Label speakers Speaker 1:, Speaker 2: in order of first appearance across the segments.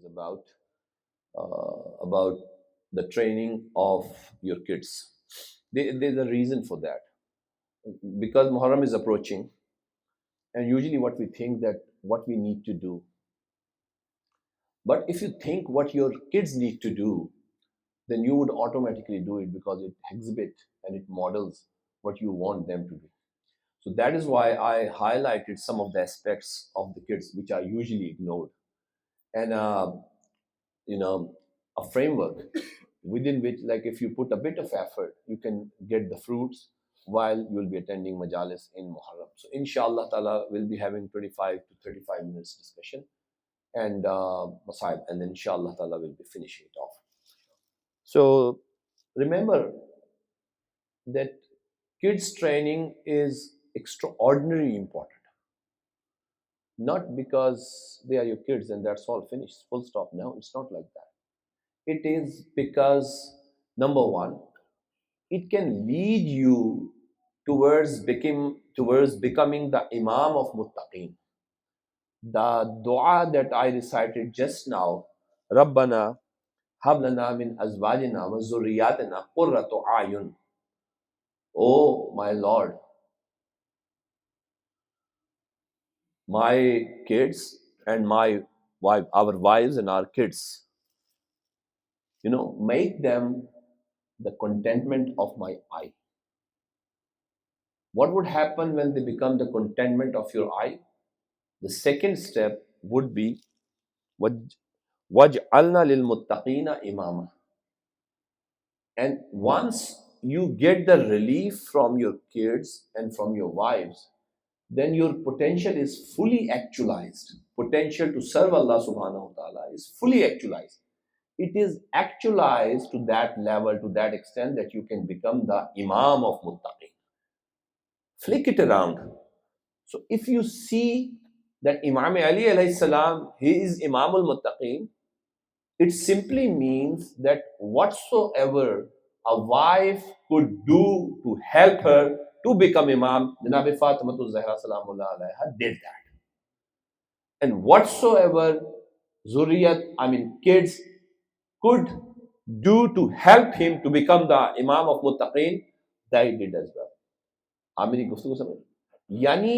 Speaker 1: is about the training of your kids. There's a reason for that, because Muharram is approaching, and usually what we think that what we need to do. But if you think what your kids need to do, then you would automatically do it, because it exhibits and it models what you want them to do. So that is why I highlighted some of the aspects of the kids which are usually ignored, and a framework within which, like, if you put a bit of effort, you can get the fruits while you will be attending majalis in Muharram. So inshallah ta'ala, we'll be having 25 to 35 minutes discussion and masail, and then inshallah ta'ala we'll be finishing it off. So remember that kids training is extraordinarily important. Not because they are your kids and that's all finished, full stop. No, it's not like that. It is because, number one, it can lead you towards becoming the Imam of Muttaqeen. The dua that I recited just now, Rabbana hab lana min azwajina wa zurriyatina qurratu a'yun. Oh my Lord, my kids and my wife, our wives and our kids, make them the contentment of my eye. What would happen when they become the contentment of your eye? The second step would be waj'alna lil muttaqina imama. And once you get the relief from your kids and from your wives, then your potential is fully actualized. Potential to serve Allah subhanahu wa ta'ala is fully actualized. It is actualized to that level, to that extent, that you can become the Imam of Muttaqeen. Flick it around. So if you see that Imam Ali alayhi salam, he is Imam al-Muttaqeen, it simply means that whatsoever a wife could do to help her to become Imam, Janabi Fatimatul Zahra salamullah alayha did that. And whatsoever kids could do to help him to become the Imam of Muttaqeen, they did as well. آپ میری گفتگو سمجھ، یعنی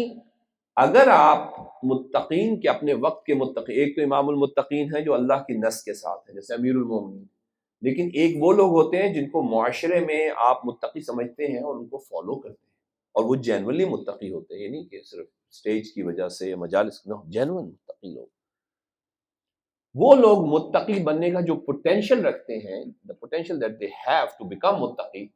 Speaker 1: اگر آپ متقین کے اپنے وقت کے متقین، ایک تو امام المتقین ہے جو اللہ کی نص کے ساتھ ہے جیسے امیر المومنین، لیکن ایک وہ لوگ ہوتے ہیں جن کو معاشرے میں آپ متقی سمجھتے ہیں اور ان کو فالو کرتے ہیں، اور وہ جینولی متقی ہوتے ہیں، یہ نہیں کہ صرف سٹیج کی وجہ سے مجالس، جینون متقی لوگ، وہ لوگ متقی بننے کا جو پوٹینشیل رکھتے ہیں، the potential that they have to become متقی،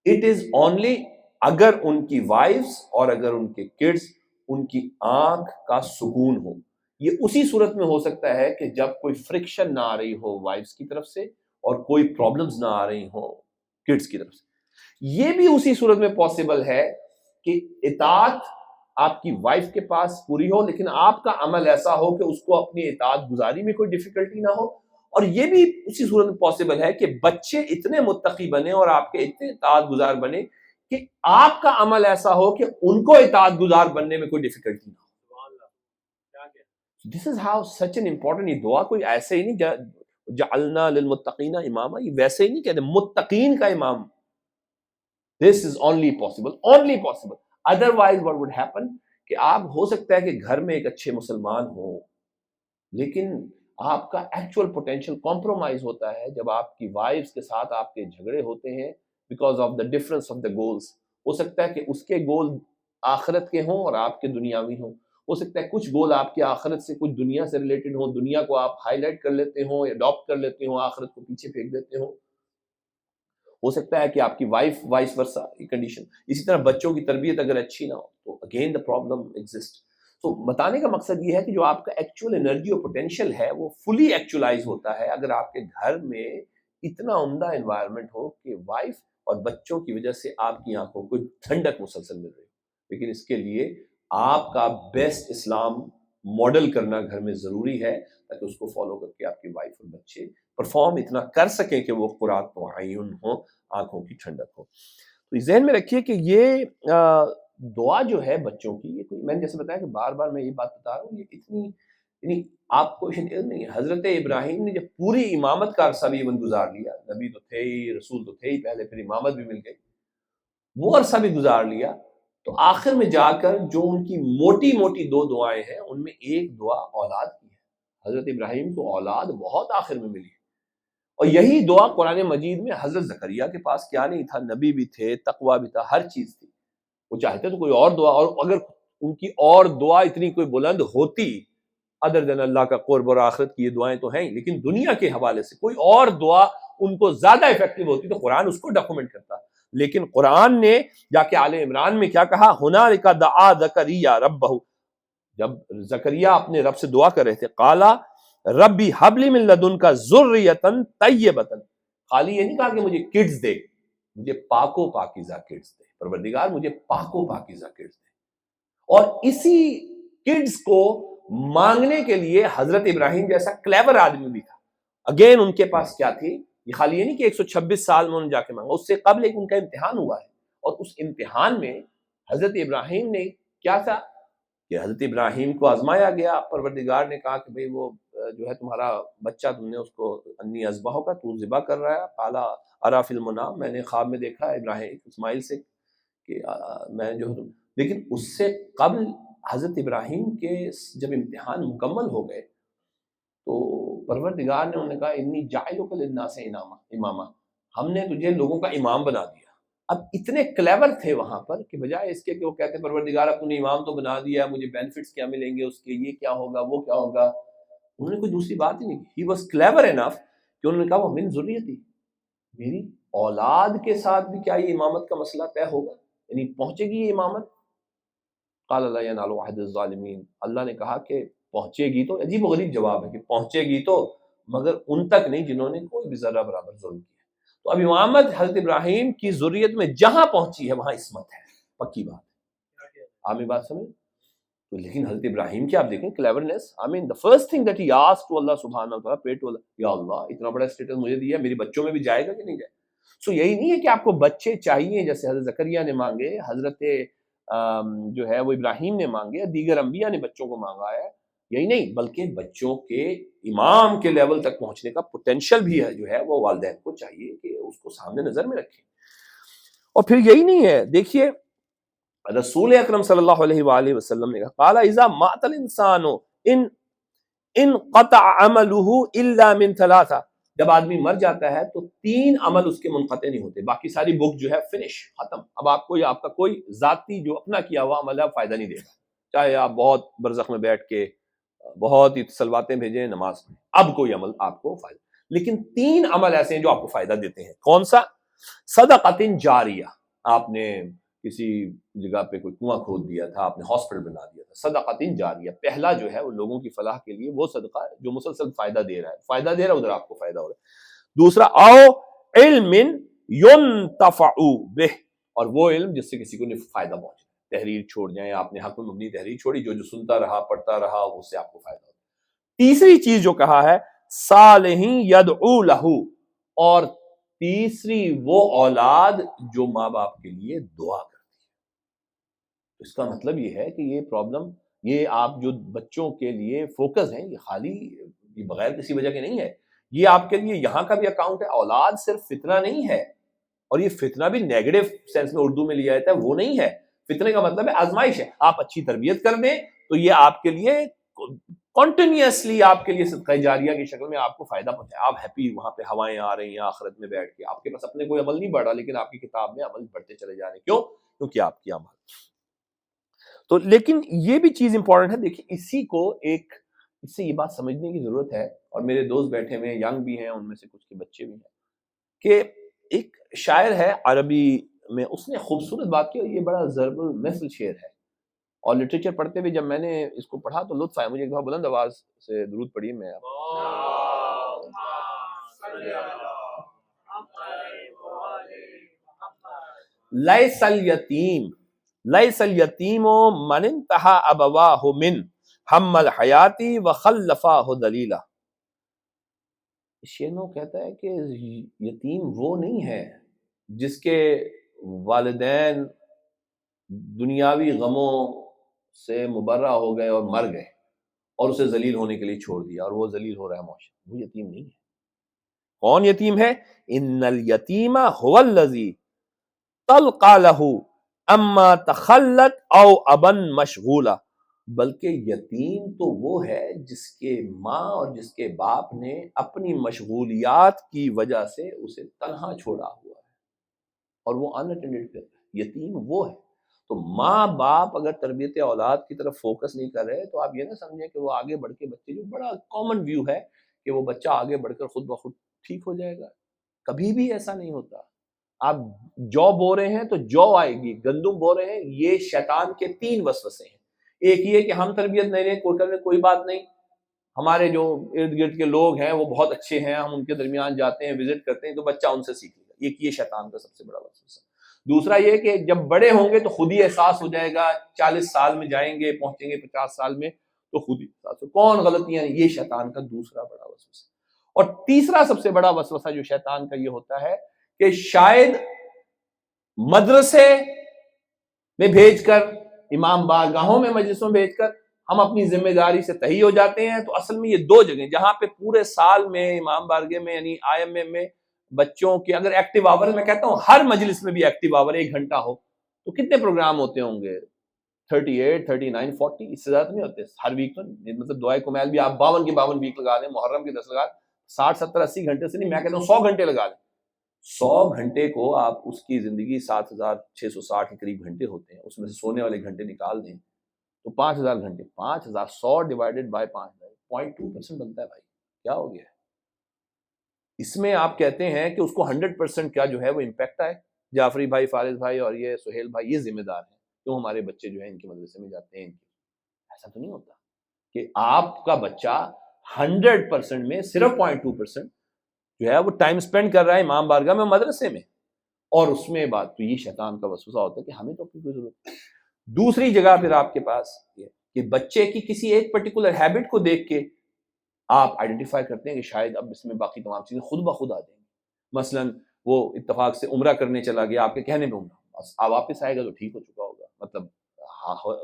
Speaker 1: it is only اگر ان کی وائفز اور اگر ان کے کڈز ان کی آنکھ کا سکون ہو. یہ اسی صورت میں ہو سکتا ہے کہ جب کوئی فرکشن نہ آ رہی ہو وائفز کی طرف سے اور کوئی پرابلمز نہ آ رہی ہوں کڈز کی طرف سے. یہ بھی اسی صورت میں پاسبل ہے کہ اطاعت آپ کی وائف کے پاس پوری ہو لیکن آپ کا عمل ایسا ہو کہ اس کو اپنی اطاعت گزاری میں کوئی ڈیفیکلٹی نہ ہو. اور یہ بھی اسی صورت میں پاسبل ہے کہ بچے اتنے متقی بنے اور آپ کے اتنے اطاعت گزار بنے کہ آپ کا عمل ایسا ہو کہ ان کو اطاعت گزار بننے میں کوئی ڈیفیکلٹی نہ ہو. This is how such an important. یہ دعا کوئی ایسے ہی نہیں جعلنا للمتقین اماما، یہ ویسے ہی نہیں کہتے متقین کا امام. This is only possible. Otherwise what would happen کہ آپ ہو سکتا ہے کہ گھر میں ایک اچھے مسلمان ہوں لیکن آپ کا ایکچوئل پوٹینشیل کمپرومائز ہوتا ہے جب آپ کی وائفز کے ساتھ آپ کے جھگڑے ہوتے ہیں because of the difference of the goals. ہو سکتا ہے کہ اس کے گول آخرت کے ہوں اور آپ کے دنیاوی ہوں. ہو سکتا ہے کچھ گول آپ کے آخرت سے کچھ دنیا سے ریلیٹڈ ہوں، دنیا کو آپ ہائی لائٹ کر لیتے ہوں، اڈاپٹ کر لیتے ہوں، آخرت کو پیچھے پھینک دیتے ہوں. ہو سکتا ہے کہ آپ کی وائف وائس ورسا کنڈیشن. اسی طرح بچوں کی تربیت اگر اچھی نہ ہو تو اگین دا پرابلم ایگزسٹ. تو بتانے کا مقصد یہ ہے کہ جو آپ کا ایکچوئل انرجی اور پوٹینشیل ہے وہ فلی ایکچولائز ہوتا ہے اگر آپ کے گھر میں اتنا عمدہ انوائرمنٹ ہو کہ وائف اور بچوں کی وجہ سے آپ کی آنکھوں کو ٹھنڈک مسلسل مل رہی. لیکن اس کے لیے آپ کا بیسٹ اسلام ماڈل کرنا گھر میں ضروری ہے تاکہ اس کو فالو کر کے آپ کی وائف اور بچے پرفارم اتنا کر سکیں کہ وہ قرات معین ہوں، آنکھوں کی ٹھنڈک ہو. تو ذہن میں رکھیے کہ یہ دعا جو ہے بچوں کی، یہ کوئی میں نے جیسے بتایا کہ بار بار میں یہ بات بتا رہا ہوں، یہ یعنی آپ کو علم نہیں ہے، حضرت ابراہیم نے جب پوری امامت کا عرصہ بھی ایون گزار لیا، نبی تو تھے ہی، رسول تو تھے ہی پہلے، پھر امامت بھی مل گئی، وہ عرصہ بھی گزار لیا، تو آخر میں جا کر جو ان کی موٹی موٹی دو دعائیں ہیں ان میں ایک دعا اولاد کی ہے۔ حضرت ابراہیم کو اولاد بہت آخر میں ملی، اور یہی دعا قرآن مجید میں حضرت زکریا کے پاس کیا نہیں تھا، نبی بھی تھے، تقویٰ بھی تھا، ہر چیز تھی، وہ چاہتے تو کوئی اور دعا، اور اگر ان کی اور دعا اتنی کوئی بلند ہوتی ادر دین اللہ کا قرب اور آخرت کی یہ دعائیں تو ہیں ہی، لیکن دنیا کے حوالے سے کوئی اور دعا ان کو زیادہ افیکٹو ہوتی تو قرآن اس کو ڈاکومنٹ کرتا، لیکن قرآن نے جا کے آل عمران میں کیا کہا، ہنالک دعا زکریا ربہ، جب زکریا اپنے رب سے دعا کر رہے تھے، قالا ربی حب لی من لدنک ذریۃ طیبۃ، خالی یہ نہیں کہا کہ مجھے کڈز دے، مجھے پاک و پاکیزہ کڈز دے، پروردگار مجھے پاک و پاکیزہ کڈز دے، اور اسی کڈز کو مانگنے کے لیے حضرت ابراہیم جیسا کلیور آدمی بھی تھا، اگین ان کے پاس کیا تھی، یہ خالی یہ نہیں کہ 126 سال میں انہوں نے جا کے مانگا، اس سے قبل ایک ان کا امتحان ہوا ہے، اور اس امتحان میں حضرت ابراہیم نے کیا تھا کہ حضرت ابراہیم کو آزمایا گیا، پروردگار نے کہا کہ بھئی وہ جو ہے تمہارا بچہ، تم نے اس کو انی اذبحہ کا، تو ذبح کر رہا ہے، قالا ارا فی المنام، میں نے خواب میں دیکھا ابراہیم اسماعیل سے کہ میں جو، لیکن اس سے قبل حضرت ابراہیم کے جب امتحان مکمل ہو گئے تو پروردگار نے انہوں نے کہا انی جاعلک للناس اماما، ہم نے تجھے لوگوں کا امام بنا دیا۔ اب اتنے کلیور تھے وہاں پر کہ بجائے اس کے کہ وہ کہتے پروردگار اب تو نے امام تو بنا دیا، مجھے بینیفٹس کیا ملیں گے اس کے، یہ کیا ہوگا وہ کیا ہوگا، انہوں نے کوئی دوسری بات ہی نہیں کی، ہی واز کلیور انف کہ انہوں نے کہا وہ من ذریتی، میری اولاد کے ساتھ بھی کیا یہ امامت کا مسئلہ طے ہوگا، یعنی پہنچے گی یہ امامت، قال لا ینال عہد الظالمین، اللہ نے کہا کہ پہنچے گی، تو عجیب و غریب جواب ہے کہ پہنچے گی تو، مگر ان تک نہیں جنہوں نے کوئی بھی ذرہ برابر ظلم کیا۔ تو اب امامت حضرت ابراہیم کی ذریت میں جہاں پہنچی ہے وہاں عصمت ہے، پکی بات ہے، عامی بات سمجھ۔ تو لیکن حضرت ابراہیم کی آپ دیکھیں کلیورنس، I mean the first thing that he asked to Allah subhanahu wa ta'ala, pray to Allah, یا اللہ اتنا بڑا اسٹیٹس مجھے دیا، میری بچوں میں بھی جائے گا کہ نہیں جائے؟ سو یہی نہیں ہے کہ آپ کو بچے چاہیے جیسے حضرت زکریا نے مانگے، حضرت جو ہے وہ ابراہیم نے مانگے، دیگر انبیاء نے بچوں کو مانگا ہے، یہی نہیں بلکہ بچوں کے امام کے لیول تک پہنچنے کا پوٹینشیل بھی ہے جو ہے وہ والدین کو چاہیے کہ اس کو سامنے نظر میں رکھیں۔ اور پھر یہی نہیں ہے، دیکھیے رسول اکرم صلی اللہ علیہ وآلہ وسلم نے کہا قال اذا مات الانسان ان قطع عمله الا من ثلاثہ، جب آدمی مر جاتا ہے تو 3 عمل اس کے منقطع نہیں ہوتے، باقی ساری بک جو ہے فنش، ختم، اب آپ کو یا آپ کا کوئی ذاتی جو اپنا کیا ہوا عمل ہے فائدہ نہیں دے گا، چاہے آپ بہت برزخ میں بیٹھ کے بہت ہی صلواتیں بھیجیں، نماز پڑھیں، اب کوئی عمل آپ کو فائدہ، لیکن 3 عمل ایسے ہیں جو آپ کو فائدہ دیتے ہیں، کون سا؟ صدقۃ جاریہ، آپ نے کسی جگہ پہ کوئی کنواں کھود دیا تھا، آپ نے ہاسپٹل بنا دیا تھا، صدقۃ جاریہ، پہلا جو ہے وہ لوگوں کی فلاح کے لیے وہ صدقہ ہے جو مسلسل فائدہ دے رہا ہے، فائدہ دے رہا ہے ادھر آپ کو فائدہ ہو رہا ہے۔ دوسرا او علم ينتفع به، اور وہ علم جس سے کسی کو فائدہ پہنچے، تحریر چھوڑ جائیں، آپ نے حق میں مبنی تحریر چھوڑی، جو سنتا رہا پڑھتا رہا اس سے آپ کو فائدہ ہوتا۔ تیسری چیز جو کہا ہے صالح یدعو لہ، اور تیسری وہ اولاد جو ماں باپ کے لیے دعا کرتی ہے۔ اس کا مطلب یہ ہے کہ یہ پرابلم، یہ آپ جو بچوں کے لیے فوکس ہیں، یہ خالی یہ بغیر کسی وجہ کے نہیں ہے، یہ آپ کے لیے یہاں کا بھی اکاؤنٹ ہے، اولاد صرف فتنہ نہیں ہے، اور یہ فتنہ بھی نیگیٹو سینس میں اردو میں لیا جاتا ہے، وہ نہیں ہے، فتنے کا مطلب ہے آزمائش ہے، آپ اچھی تربیت کر دیں تو یہ آپ کے لیے کنٹینیوسلی آپ کے لیے صدقہ جاریہ کی شکل میں آپ کو فائدہ پہنچائے، آپ ہیپی، وہاں پہ ہوائیں آ رہی ہیں آخرت میں بیٹھ کے، آپ کے پاس اپنے کوئی عمل نہیں بڑھا لیکن آپ کی کتاب میں عمل بڑھتے چلے جا رہے ہیں، کیوں؟ کیونکہ آپ کی عمل۔ تو لیکن یہ بھی چیز امپورٹنٹ ہے، دیکھیے اسی کو ایک، اس سے یہ بات سمجھنے کی ضرورت ہے، اور میرے دوست بیٹھے ہوئے ہیں، ینگ بھی ہیں، ان میں سے کچھ کے بچے بھی ہیں، کہ ایک شاعر ہے عربی میں، اس نے خوبصورت بات کی، اور یہ بڑا ضرب المثل شعر ہے، اور لٹریچر پڑھتے ہوئے جب میں نے اس کو پڑھا تو لطف آیا مجھے، ایک دفعہ بلند آواز سے درود پڑھیے، میں لیس الیتیم، لیس الیتیم من انتہا ابواہ من حم الحیاتی وخلفاہ دلیلا، شینو کہتا ہے کہ یتیم وہ نہیں ہے جس کے والدین دنیاوی غموں سے مبرہ ہو گئے اور مر گئے، اور اسے ذلیل ہونے کے لیے چھوڑ دیا اور وہ ذلیل ہو رہا ہے معاشرہ، وہ یتیم نہیں ہے۔ کون یتیم ہے؟ ان الیتیم هو الذی تلقى له اما تخلت او ابا مشغولا، بلکہ یتیم تو وہ ہے جس کے ماں اور جس کے باپ نے اپنی مشغولیات کی وجہ سے اسے تنہا چھوڑا ہوا ہے اور وہ اناٹینڈڈ کرتا ہے۔ یتیم وہ ہے۔ تو ماں باپ اگر تربیت اولاد کی طرف فوکس نہیں کر رہے تو آپ یہ نہ سمجھیں کہ وہ آگے بڑھ کے بچے، جو بڑا کامن ویو ہے کہ وہ بچہ آگے بڑھ کر خود بخود ٹھیک ہو جائے گا، کبھی بھی ایسا نہیں ہوتا۔ آپ جو بو رہے ہیں تو جو آئے گی، گندم بو رہے ہیں، یہ شیطان کے 3 وسوسے ہیں۔ ایک یہ کہ ہم تربیت نہیں رہے، کوئی بات نہیں، ہمارے جو ارد گرد کے لوگ ہیں وہ بہت اچھے ہیں، ہم ان کے درمیان جاتے ہیں، وزٹ کرتے ہیں تو بچہ ان سے سیکھے گا، یہ شیطان کا سب سے بڑا وسوسہ۔ دوسرا یہ کہ جب بڑے ہوں گے تو خود ہی احساس ہو جائے گا، 40 سال میں جائیں گے، پہنچیں گے 50 سال میں تو خود ہی احساس ہو کون غلطیاں ہیں، یہ شیطان کا دوسرا بڑا وسوسہ۔ اور تیسرا سب سے بڑا وسوسہ جو شیطان کا یہ ہوتا ہے کہ شاید مدرسے میں بھیج کر، امام بارگاہوں میں، مجلسوں میں بھیج کر ہم اپنی ذمہ داری سے تہی ہو جاتے ہیں۔ تو اصل میں یہ 2 جگہیں جہاں پہ پورے سال میں امام بارگاہ میں یعنی IMM میں بچوں کے اگر ایکٹیو آور، میں کہتا ہوں ہر مجلس میں بھی ایکٹیو آور 1 گھنٹہ ہو تو کتنے پروگرام ہوتے ہوں گے؟ 38 39 40، اس سے زیادہ نہیں ہوتے ہر ویک۔ تو مطلب دعائے کمیل بھی آپ 52 کے 52 ویک لگا لیں، محرم کے 10 لگا، 60 70 80 گھنٹے سے نہیں، میں کہتا ہوں 100 گھنٹے لگا لیں۔ 100 گھنٹے کو آپ اس کی زندگی 7660 کے قریب گھنٹے ہوتے ہیں، اس میں سے سونے والے گھنٹے نکال دیں تو 5000 گھنٹے، 5000 100 ڈیوائڈیڈ بائی 5000 0.2% بنتا ہے۔ بھائی کیا ہو گیا ہے؟ اس میں آپ کہتے ہیں کہ اس کو 100% کیا جو ہے وہ امپیکٹ آئے۔ جعفری بھائی، فارض بھائی اور یہ سہیل بھائی یہ ذمہ دار ہیں کیوں ہمارے بچے جو ہیں ان کے مدرسے میں جاتے ہیں۔ ایسا تو نہیں ہوتا کہ آپ کا بچہ 100% میں صرف 0.2% جو ہے وہ ٹائم سپینڈ کر رہا ہے امام بارگاہ میں، مدرسے میں، اور اس میں بات تو یہ شیطان کا وسوسہ ہوتا ہے کہ ہمیں تو اپنی کوئی ضرورت نہیں۔ دوسری جگہ پھر آپ کے پاس یہ کہ بچے کی کسی ایک پرٹیکولر ہیبٹ کو دیکھ کے آپ آئیڈینٹیفائی کرتے ہیں کہ شاید اب اس میں باقی تمام چیزیں خود بخود آ جائیں گی۔ مثلاً وہ اتفاق سے عمرہ کرنے چلا گیا، آپ کے کہنے پہ عمرہ، آپ واپس آئے گا تو ٹھیک ہو چکا ہوگا، مطلب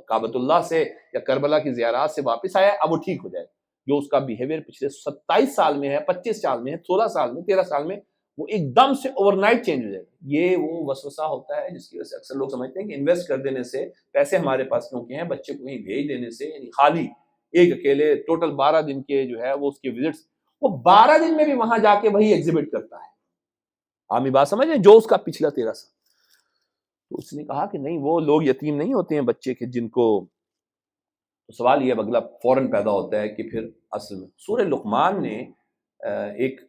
Speaker 1: کعبۃ اللہ سے یا کربلا کی زیارات سے واپس آیا، اب وہ ٹھیک ہو جائے گا۔ جو اس کا بیہیویئر پچھلے 27 سال میں ہے، 25 سال میں ہے، 16 سال میں، 13 سال میں، وہ ایک دم سے اوور نائٹ چینج ہو جائے گا۔ یہ وہ وسوسہ ہوتا ہے جس کی وجہ سے اکثر لوگ سمجھتے ہیں کہ انویسٹ کر دینے سے، پیسے ہمارے پاس کیونکہ ہیں، بچے کو کہیں بھیج دینے سے، یعنی خالی ایک اکیلے ٹوٹل 12 دن کے جو ہے وہ اس کے وزٹس، وہ 12 دن میں بھی وہاں جا کے وہی ایگزیبٹ کرتا ہے۔ عامی بات سمجھ رہے ہیں؟ جو اس کا پچھلا 13 سال۔ تو اس نے کہا کہ نہیں، وہ لوگ یتیم نہیں ہوتے ہیں بچے کے جن کو، تو سوال یہ اگلا فوراً پیدا ہوتا ہے کہ پھر اصل میں سورہ لقمان نے ایک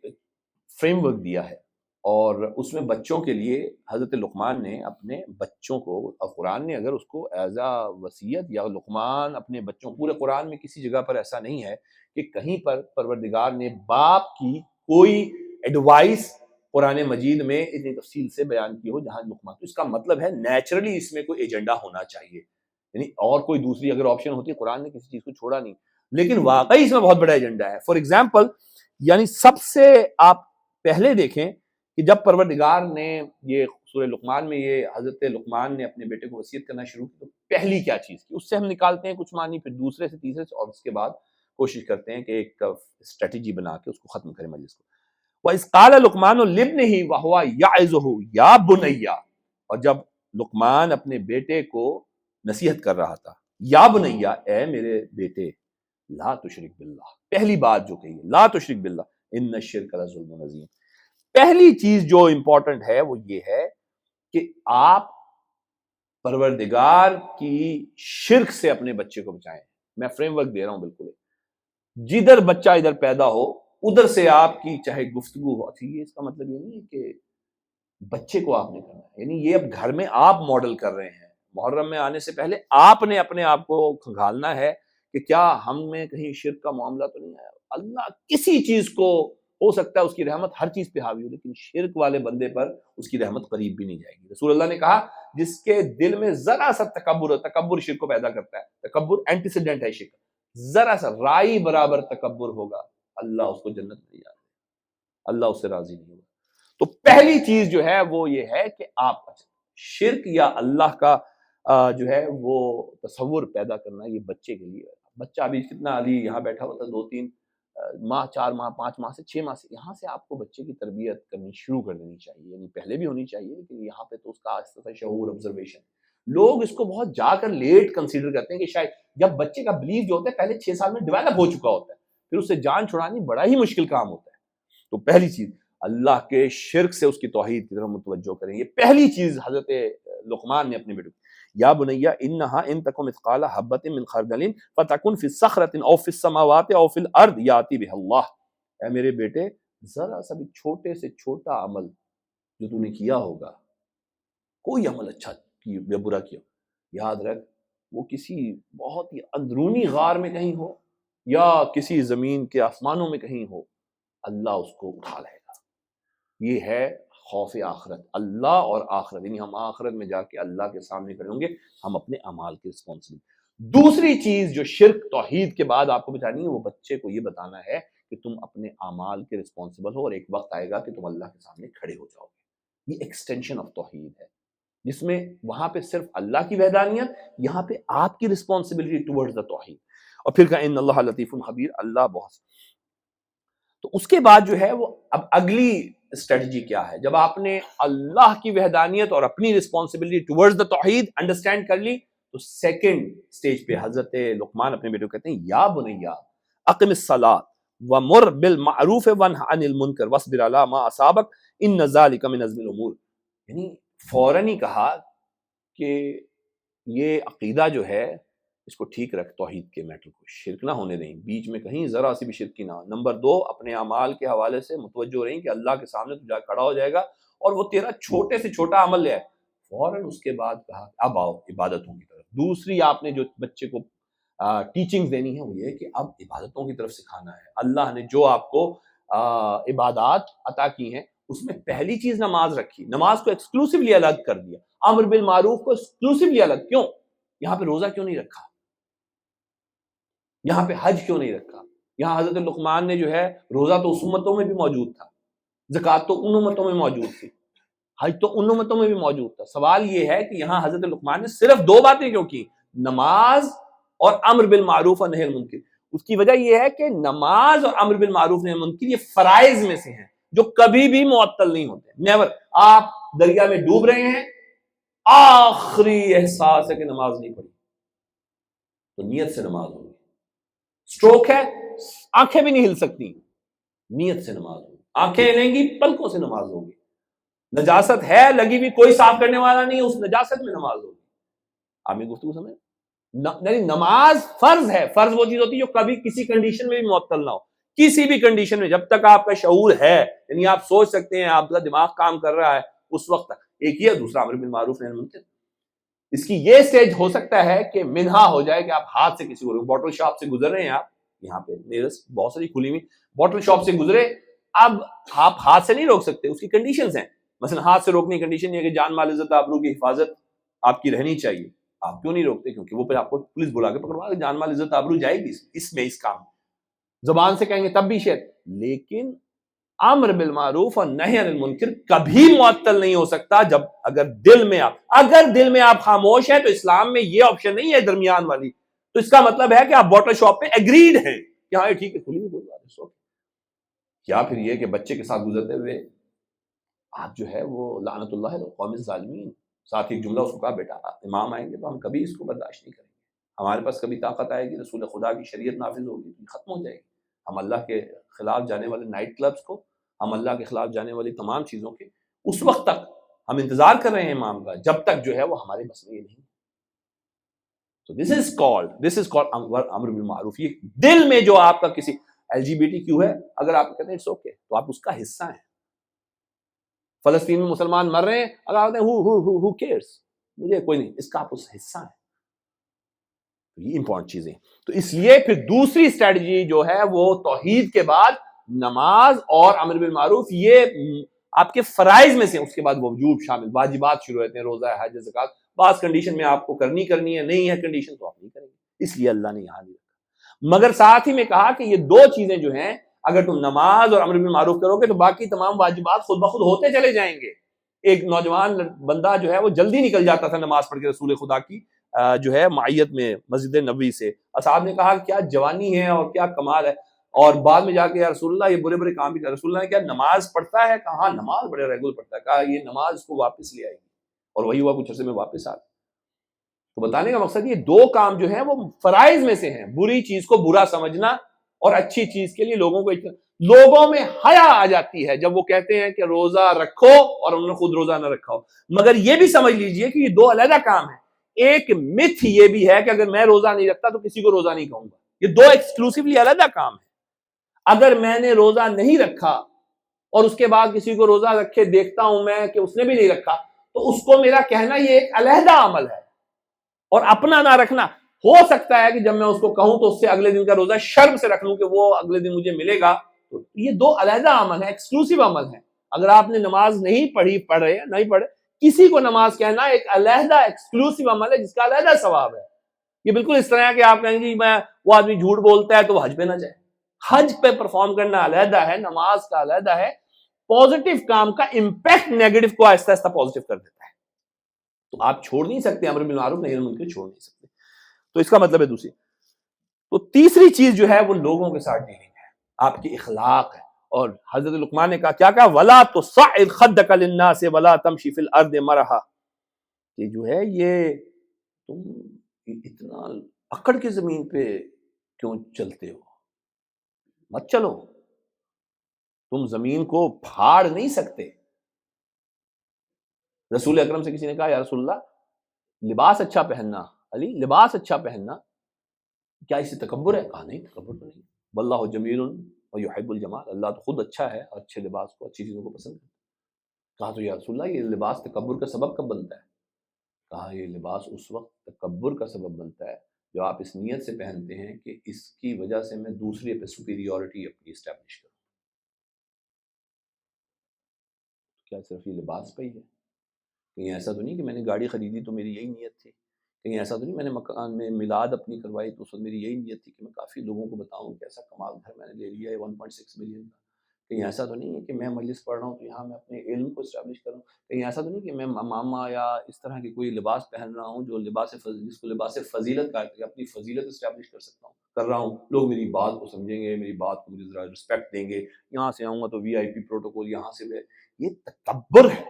Speaker 1: فریم ورک دیا ہے اور اس میں بچوں کے لیے حضرت لقمان نے اپنے بچوں کو، قرآن نے اگر اس کو ایز اے وصیت یا لقمان اپنے بچوں، پورے قرآن میں کسی جگہ پر ایسا نہیں ہے کہ کہیں پر پروردگار نے باپ کی کوئی ایڈوائس قرآن مجید میں اتنی تفصیل سے بیان کی ہو جہاں لقمان، تو اس کا مطلب ہے نیچرلی اس میں کوئی ایجنڈا ہونا چاہیے، یعنی اور کوئی دوسری اگر آپشن ہوتی، قرآن نے کسی چیز کو چھوڑا نہیں، لیکن واقعی اس میں بہت بڑا ایجنڈا ہے۔ فار ایگزامپل، یعنی سب سے آپ پہلے دیکھیں کہ جب پروردگار نے یہ سورہ لقمان میں یہ حضرت لقمان نے اپنے بیٹے کو وصیت کرنا شروع کی تو پہلی کیا چیز کی، اس سے ہم نکالتے ہیں کچھ معنی، پھر دوسرے سے، تیسرے سے، اور اس کے بعد کوشش کرتے ہیں کہ ایک اسٹریٹجی بنا کے اس کو ختم کریں مجلس کو۔ وَإِذْ قَالَ لُقْمَانُ لِابْنِهِ وَهُوَ يَعِظُهُ يَا بُنَيَّ، اور جب لقمان اپنے بیٹے کو نصیحت کر رہا تھا، یا بنیا، اے میرے بیٹے، لا تشرک باللہ، پہلی بات جو کہی ہے لا تشرک باللہ ان الشرک لظلم عظیم۔ پہلی چیز جو امپورٹنٹ ہے وہ یہ ہے کہ آپ پروردگار کی شرک سے اپنے بچے کو بچائیں۔ میں فریم ورک دے رہا ہوں بالکل، جدھر بچہ ادھر پیدا ہو ادھر سے آپ کی چاہے گفتگو ہو، یہ اس کا مطلب یہ نہیں ہے کہ بچے کو آپ نے کرنا ہے، یعنی یہ اب گھر میں آپ ماڈل کر رہے ہیں۔ محرم میں آنے سے پہلے آپ نے اپنے آپ کو کھنگالنا ہے کہ کیا ہم میں کہیں شرک کا معاملہ تو نہیں آیا۔ اللہ کسی چیز کو، ہو سکتا ہے اس کی رحمت ہر چیز پہ حاوی ہو، لیکن شرک والے بندے پر اس کی رحمت قریب بھی نہیں جائے گی۔ رسول اللہ نے کہا جس کے دل میں ذرا سا تکبر ہے، تکبر شرک کو پیدا کرتا ہے، تکبر اینٹیسیڈنٹ ہے شرک، ذرا سا رائی برابر تکبر ہوگا، اللہ اس کو جنت نہیں جانے، اللہ اس سے راضی نہیں ہوگا۔ تو پہلی چیز جو ہے وہ یہ ہے کہ آپ شرک یا اللہ کا جو ہے وہ تصور پیدا کرنا، یہ بچے کے لیے بچہ ابھی کتنا علی یہاں بیٹھا ہوا تھا 2-3 ماہ 4 ماہ 5 ماہ سے 6 ماہ سے، یہاں سے آپ کو بچے کی تربیت کرنی شروع کر دینی چاہیے، یعنی پہلے بھی ہونی چاہیے لیکن یہاں پہ تو اس کا آہستہ سے شعور آبزرویشن، لوگ اس کو بہت جا کر لیٹ کنسیڈر کرتے ہیں کہ شاید جب بچے کا بلیف جو ہوتا ہے پہلے 6 سال میں ڈیولپ ہو چکا ہوتا ہے، پھر اس سے جان چھڑانی بڑا ہی مشکل کام ہوتا ہے۔ تو پہلی چیز اللہ کے شرک سے اس کی توحید کی طرف متوجہ کریں، یہ پہلی چیز حضرت لقمان نے اپنے بیٹے کو، یا بنیا انہا ان تکم مثقال حبۃ من خردل فتکن فی الصخرۃ او فی السماوات او فی الارض یاتی بہ اللہ، اے میرے بیٹے ذرا سا بھی چھوٹے سے چھوٹا عمل جو تو نے کیا ہوگا، کوئی عمل اچھا یا برا کیا، یاد رکھ وہ کسی بہت ہی اندرونی غار میں کہیں ہو یا کسی زمین کے آسمانوں میں کہیں ہو، اللہ اس کو اٹھا لے گا۔ یہ ہے خوف آخرت، اللہ اور آخرت، یعنی ہم آخرت میں جا کے اللہ کے سامنے کھڑے ہوں گے، ہم اپنے اعمال کے رسپانسبل۔ دوسری چیز جو شرک توحید کے بعد آپ کو بتانی ہے، وہ بچے کو یہ بتانا ہے کہ تم اپنے اعمال کے رسپانسبل ہو، اور ایک وقت آئے گا کہ تم اللہ کے سامنے کھڑے ہو جاؤ گے۔ یہ ایکسٹینشن آف توحید ہے، جس میں وہاں پہ صرف اللہ کی وحدانیت، یہاں پہ آپ کی رسپانسبلٹی ٹورڈز دا توحید، اور پھر کہا ان اللہ لطیف خبیر، اللہ بہت۔ تو اس کے بعد جو ہے وہ اب اگلی اسٹریٹجی کیا ہے، جب آپ نے اللہ کی وحدانیت اور اپنی رسپانسبلٹی ٹورڈز دا توحید انڈرسٹینڈ کر لی، تو سیکنڈ سٹیج پہ حضرت لقمان اپنے بیٹے کو کہتے ہیں یا بنیا اقم الصلاۃ ومر بالمعروف وانہ عن المنکر واصبر علی ما اصابک ان ذلک من عزم الامور، یعنی فوراً ہی کہا کہ یہ عقیدہ جو ہے اس کو ٹھیک رکھ، توحید کے میٹر کو شرک نہ ہونے دیں، بیچ میں کہیں ذرا سی بھی شرک کی نہ ہو۔ نمبر 2، اپنے اعمال کے حوالے سے متوجہ رہیں کہ اللہ کے سامنے تو جا کھڑا ہو جائے گا اور وہ تیرا چھوٹے سے چھوٹا عمل ہے، فوراً اس کے بعد کہا اب آؤ عبادتوں کی طرف۔ دوسری آپ نے جو بچے کو ٹیچنگز دینی ہے وہ یہ ہے کہ اب عبادتوں کی طرف سکھانا ہے۔ اللہ نے جو آپ کو عبادات عطا کی ہیں اس میں پہلی چیز نماز رکھی، نماز کو ایکسکلوسیولی الگ کر دیا، امر بالمعروف کو ایکسکلوسیولی الگ، کیوں؟ یہاں پہ روزہ کیوں نہیں رکھا، یہاں پہ حج کیوں نہیں رکھا؟ یہاں حضرت لقمان نے جو ہے روزہ تو اس امتوں میں بھی موجود تھا، زکوٰۃ تو ان امتوں میں موجود تھی، حج تو ان امتوں میں بھی موجود تھا۔ سوال یہ ہے کہ یہاں حضرت لقمان نے صرف 2 باتیں کیوں کی، نماز اور امر بالمعروف اور نہی عن المنکر؟ اس کی وجہ یہ ہے کہ نماز اور امر بالمعروف نہی عن المنکر یہ فرائض میں سے ہیں جو کبھی بھی معطل نہیں ہوتے، نیور۔ آپ دریا میں ڈوب رہے ہیں، آخری احساس ہے کہ نماز نہیں پڑھی تو نیت سے نماز ہوگی، سٹروک ہے آنکھیں بھی نہیں ہل سکتی، نیت سے نماز ہوگی، آنکھیں ہلیں گی پلکوں سے نماز ہوگی، نجاست ہے لگی بھی کوئی صاف کرنے والا نہیں، اس نجاست میں نماز ہوگی۔ آپ نے گفتگو سمجھ؟ یعنی نماز فرض ہے، فرض وہ چیز ہوتی ہے جو کبھی کسی کنڈیشن میں بھی معطل نہ ہو، کسی بھی کنڈیشن میں، جب تک آپ کا شعور ہے، یعنی آپ سوچ سکتے ہیں، آپ کا دماغ کام کر رہا ہے، اس وقت تک ایک ہی ہے، دوسرا امر بالمعروف نہی عن المنکر۔ اس کی یہ سٹیج ہو سکتا ہے کہ منہا ہو جائے کہ آپ ہاتھ سے کسی کو، بوٹل شاپ سے گزر رہے ہیں، آپ یہاں پہ نیرسٹ بہت ساری کھلی ہوئی بوٹل شاپ سے گزرے، اب آپ ہاتھ سے نہیں روک سکتے، اس کی کنڈیشنز ہیں، مثلا ہاتھ سے روکنے کی کنڈیشن یہ ہے کہ جان مال عزت آبرو کی حفاظت آپ کی رہنی چاہیے، آپ کیوں نہیں روکتے؟ کیونکہ وہ پھر آپ کو پولیس بلا کے پکڑوا کے جان مال عزت آبرو جائے گی اس میں، اس کام زبان سے کہیں گے تب بھی شیر، لیکن امر بالمعروف اور نہی عن المنکر کبھی معطل نہیں ہو سکتا جب اگر دل میں آپ خاموش ہیں، تو اسلام میں یہ آپشن نہیں ہے درمیان والی، تو اس کا مطلب ہے کہ آپ بوٹل شاپ پہ ایگریڈ ہیں کہ ہاں ٹھیک ہے کھلی ہوئی کوئی بات نہیں، یا پھر یہ کہ بچے کے ساتھ گزرتے ہوئے آپ جو ہے وہ لعنت اللہ علی القوم الظالمین، ساتھ ایک جملہ اس کو کہا بیٹا امام آئیں گے تو ہم کبھی اس کو برداشت نہیں کریں گے، ہمارے پاس کبھی طاقت آئے گی رسول خدا کی شریعت نافذ ہوگی تو ختم ہو جائے گی، ہم اللہ کے خلاف جانے والے نائٹ کلبز کو، ہم اللہ کے خلاف جانے والی تمام چیزوں کے اس وقت تک ہم انتظار کر رہے ہیں امام کا، جب تک جو ہے وہ ہمارے بس میں یہ نہیں۔ So this is called امر بالمعروف۔ یہ دل میں جو آپ کا کسی LGBTQ ہے، اگر آپ کہتے ہیں اٹس اوکے تو آپ اس کا حصہ ہیں، فلسطین میں مسلمان مر رہے ہیں، اگر آپ کہتے ہیں who cares، مجھے کوئی نہیں، اس کا آپ اس حصہ ہیں، تو یہ امپورٹنٹ چیزیں۔ تو اس لیے پھر دوسری اسٹریٹجی جو ہے وہ توحید کے بعد نماز اور امر بالمعروف یہ آپ کے فرائض میں سے، اس کے بعد وجوب شامل، واجبات شروع ہوتے ہیں، روزہ، حج، زکوٰۃ، بعض کنڈیشن میں آپ کو کرنی ہے، نہیں ہے کنڈیشن تو آپ نہیں کریں گے، اس لیے اللہ نے یہاں نہیں رکھا، مگر ساتھ ہی میں کہا کہ یہ 2 چیزیں جو ہیں اگر تم نماز اور امر بالمعروف کرو گے تو باقی تمام واجبات خود بخود ہوتے چلے جائیں گے۔ ایک نوجوان بندہ جو ہے وہ جلدی نکل جاتا تھا نماز پڑھ کے رسول خدا کی جو ہے معیت میں مسجد نبوی سے. اصحاب نے کہا کیا جوانی ہے اور کیا کمال ہے, اور بعد میں جا کے یا رسول اللہ یہ برے برے کام بھی کر. رسول اللہ نے کیا نماز پڑھتا ہے؟ کہا ہاں نماز بڑے ریگولر پڑھتا ہے. کہا یہ نماز کو واپس لے آئے گی, اور وہی ہوا, کچھ عرصے میں واپس آ گیا. تو بتانے کا مقصد یہ دو کام جو ہیں وہ فرائض میں سے ہیں, بری چیز کو برا سمجھنا اور اچھی چیز کے لیے لوگوں میں حیا آ جاتی ہے جب وہ کہتے ہیں کہ روزہ رکھو اور انہوں نے خود روزہ نہ رکھا ہو. مگر یہ بھی سمجھ لیجئے کہ یہ دو علیحدہ کام ہیں. ایک متھ یہ بھی ہے کہ اگر میں روزہ نہیں رکھتا تو کسی کو روزہ نہیں کہوں گا. یہ دو ایکسکلوسیولی علیحدہ کام ہے. اگر میں نے روزہ نہیں رکھا اور اس کے بعد کسی کو روزہ رکھے دیکھتا ہوں میں کہ اس نے بھی نہیں رکھا, تو اس کو میرا کہنا یہ ایک علیحدہ عمل ہے. اور اپنا نہ رکھنا, ہو سکتا ہے کہ جب میں اس کو کہوں تو اس سے اگلے دن کا روزہ شرم سے رکھ لوں کہ وہ اگلے دن مجھے ملے گا. تو یہ دو علیحدہ عمل ہیں, ایکسکلوسیو عمل ہیں. اگر آپ نے نماز نہیں پڑھے, کسی کو نماز کہنا ایک علیحدہ ایکسکلوسیو عمل ہے جس کا علیحدہ ثواب ہے. یہ بالکل اس طرح ہے کہ آپ کہیں گے وہ آدمی جھوٹ بولتا ہے تو وہ حج پہ نہ جائے. حج پہ پرفارم کرنا علیحدہ ہے, نماز کا علیحدہ ہے. پازیٹیو کام کا امپیکٹ نیگیٹو کو آہستہ آہستہ پازیٹیو کر دیتا ہے. تو آپ چھوڑ نہیں سکتے امر بالمعروف نہی عن المنکر, چھوڑ نہیں سکتے. تو اس کا مطلب ہے دوسری. تو تیسری چیز جو ہے وہ لوگوں کے ساتھ ڈیلنگ ہے, آپ کے اخلاق ہے. اور حضرت لقمان نے کہا, کیا کہا, وَلَا تُصَعِّرْ خَدَّكَ لِلنَّاسِ وَلَا تَمْشِ فِي الْأَرْضِ مَرَحًا. کہ جو ہے یہ تم اتنا اکڑ کے زمین پہ کیوں چلتے ہو, مت چلو, تم زمین کو پھاڑ نہیں سکتے. رسول اکرم سے کسی نے کہا یا رسول اللہ لباس اچھا پہننا, علی لباس اچھا پہننا کیا اس سے تکبر ہے؟ کہا نہیں, تکبر تو نہیں. واللہ جمیل ویحب الجمال, اللہ تو خود اچھا ہے اور اچھے لباس کو, اچھی چیزوں کو پسند کرتا ہے. کہا تو یا رسول اللہ یہ لباس تکبر کا سبب کب بنتا ہے؟ کہا یہ لباس اس وقت تکبر کا سبب بنتا ہے جو آپ اس نیت سے پہنتے ہیں کہ اس کی وجہ سے میں دوسرے پہ سپیریورٹی اپنی اسٹیبلش کروں. کیا صرف یہ لباس پہ ہی ہے؟ کہیں ایسا تو نہیں کہ میں نے گاڑی خریدی تو میری یہی نیت تھی, کہیں ایسا تو نہیں میں نے مکان میں میلاد اپنی کروائی تو اس وقت میری یہی نیت تھی کہ میں کافی لوگوں کو بتاؤں کہ ایسا کمال گھر میں نے لے لیا ہے 1.6 ملین کا. کہیں ایسا تو نہیں ہے کہ میں مجلس پڑھ رہا ہوں تو یہاں میں اپنے علم کو اسٹیبلش کروں. کہیں ایسا تو نہیں کہ میں امامہ یا اس طرح کی کوئی لباس پہن رہا ہوں جو جس کو لباس فضیلت کہا کہ اپنی فضیلت اسٹیبلش کر رہا ہوں, لوگ میری بات کو سمجھیں گے, میری بات کو مجھے ذرا رسپیکٹ دیں گے, یہاں سے آؤں گا تو VIP پروٹوکول یہاں سے. یہ تکبر ہے.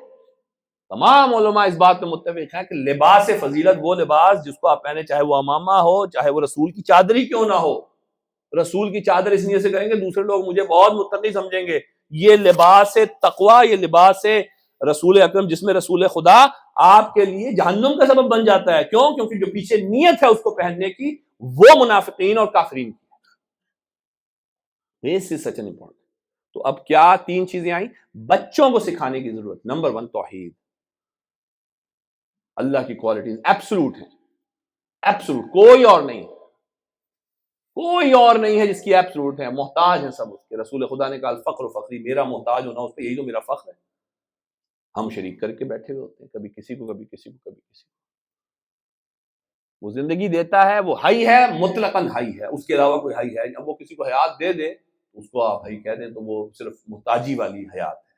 Speaker 1: تمام علماء اس بات پہ متفق ہیں کہ لباس فضیلت وہ لباس جس کو آپ پہنے, چاہے وہ امامہ ہو, چاہے وہ رسول کی چادر ہی کیوں نہ ہو. رسول کی چادر اس نیت سے کریں گے دوسرے لوگ مجھے بہت متقی سمجھیں گے. یہ لباس تقوی, یہ لباس رسول اکرم جس میں رسول خدا آپ کے لیے جہنم کا سبب بن جاتا ہے. کیوں؟ کیونکہ جو پیچھے نیت ہے اس کو پہننے کی وہ منافقین اور کافرین کی. This is such an important. تو اب کیا 3 چیزیں آئیں بچوں کو سکھانے کی ضرورت. نمبر 1 توحید. اللہ کی کوالٹیز ایبسولوٹ ہیں, ایبسولوٹ, کوئی اور نہیں ہے جس کی ایبسولوٹ ہے. محتاج ہیں سب اس کے. رسول خدا نے کہا الفقر فقری, میرا محتاج ہونا اس پہ یہی تو میرا فخر ہے. ہم شریک کر کے بیٹھے ہوئے ہوتے ہیں, کبھی کسی کو کبھی کسی کو کبھی کسی کو. وہ زندگی دیتا ہے, وہ حی ہے, مطلقاً حی ہے, اس کے علاوہ کوئی حی ہے. اب وہ کسی کو حیات دے دے اس کو آپ حی کہہ دیں تو وہ صرف محتاجی والی حیات ہے.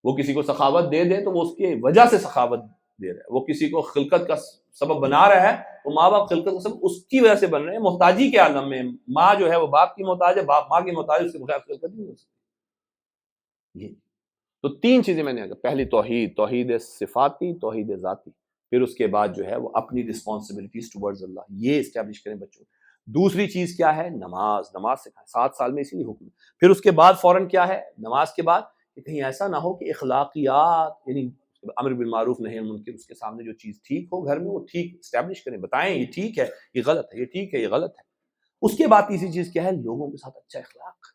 Speaker 1: وہ کسی کو سخاوت دے دے تو وہ اس کی وجہ سے سخاوت دے رہا ہے. وہ کسی کو خلقت کا سبب بنا رہا ہے, وہ ماں باپ خلقت کا سبب اس کی وجہ سے بن رہے ہیں. محتاجی کے عالم میں ماں جو ہے وہ باپ کی محتاج ہے, باپ ماں کی محتاج ہے, اس کے بغیر خلقت نہیں ہو سکتی. یہ تو 3 چیزیں میں نے کہا. پہلی توحید, توحید صفاتی, توحید ذاتی. پھر اس کے بعد جو ہے وہ اپنی رسپانسبلٹیز ٹورڈز اللہ, یہ اسٹیبلش کریں بچوں. دوسری چیز کیا ہے؟ نماز سکھائیں 7 سال میں, اسی لیے حکم. پھر اس کے بعد فوراً کیا ہے نماز کے بعد, کہ کہیں ایسا نہ ہو کہ اخلاقیات یعنی امر بالمعروف نہی عن المنکر, اس کے سامنے جو چیز ٹھیک ہو گھر میں وہ ٹھیک اسٹیبلش کریں, بتائیں یہ ٹھیک ہے, یہ غلط ہے, یہ ٹھیک ہے, یہ غلط ہے. اس کے بعد تیسری چیز کیا ہے؟ لوگوں کے ساتھ اچھا اخلاق.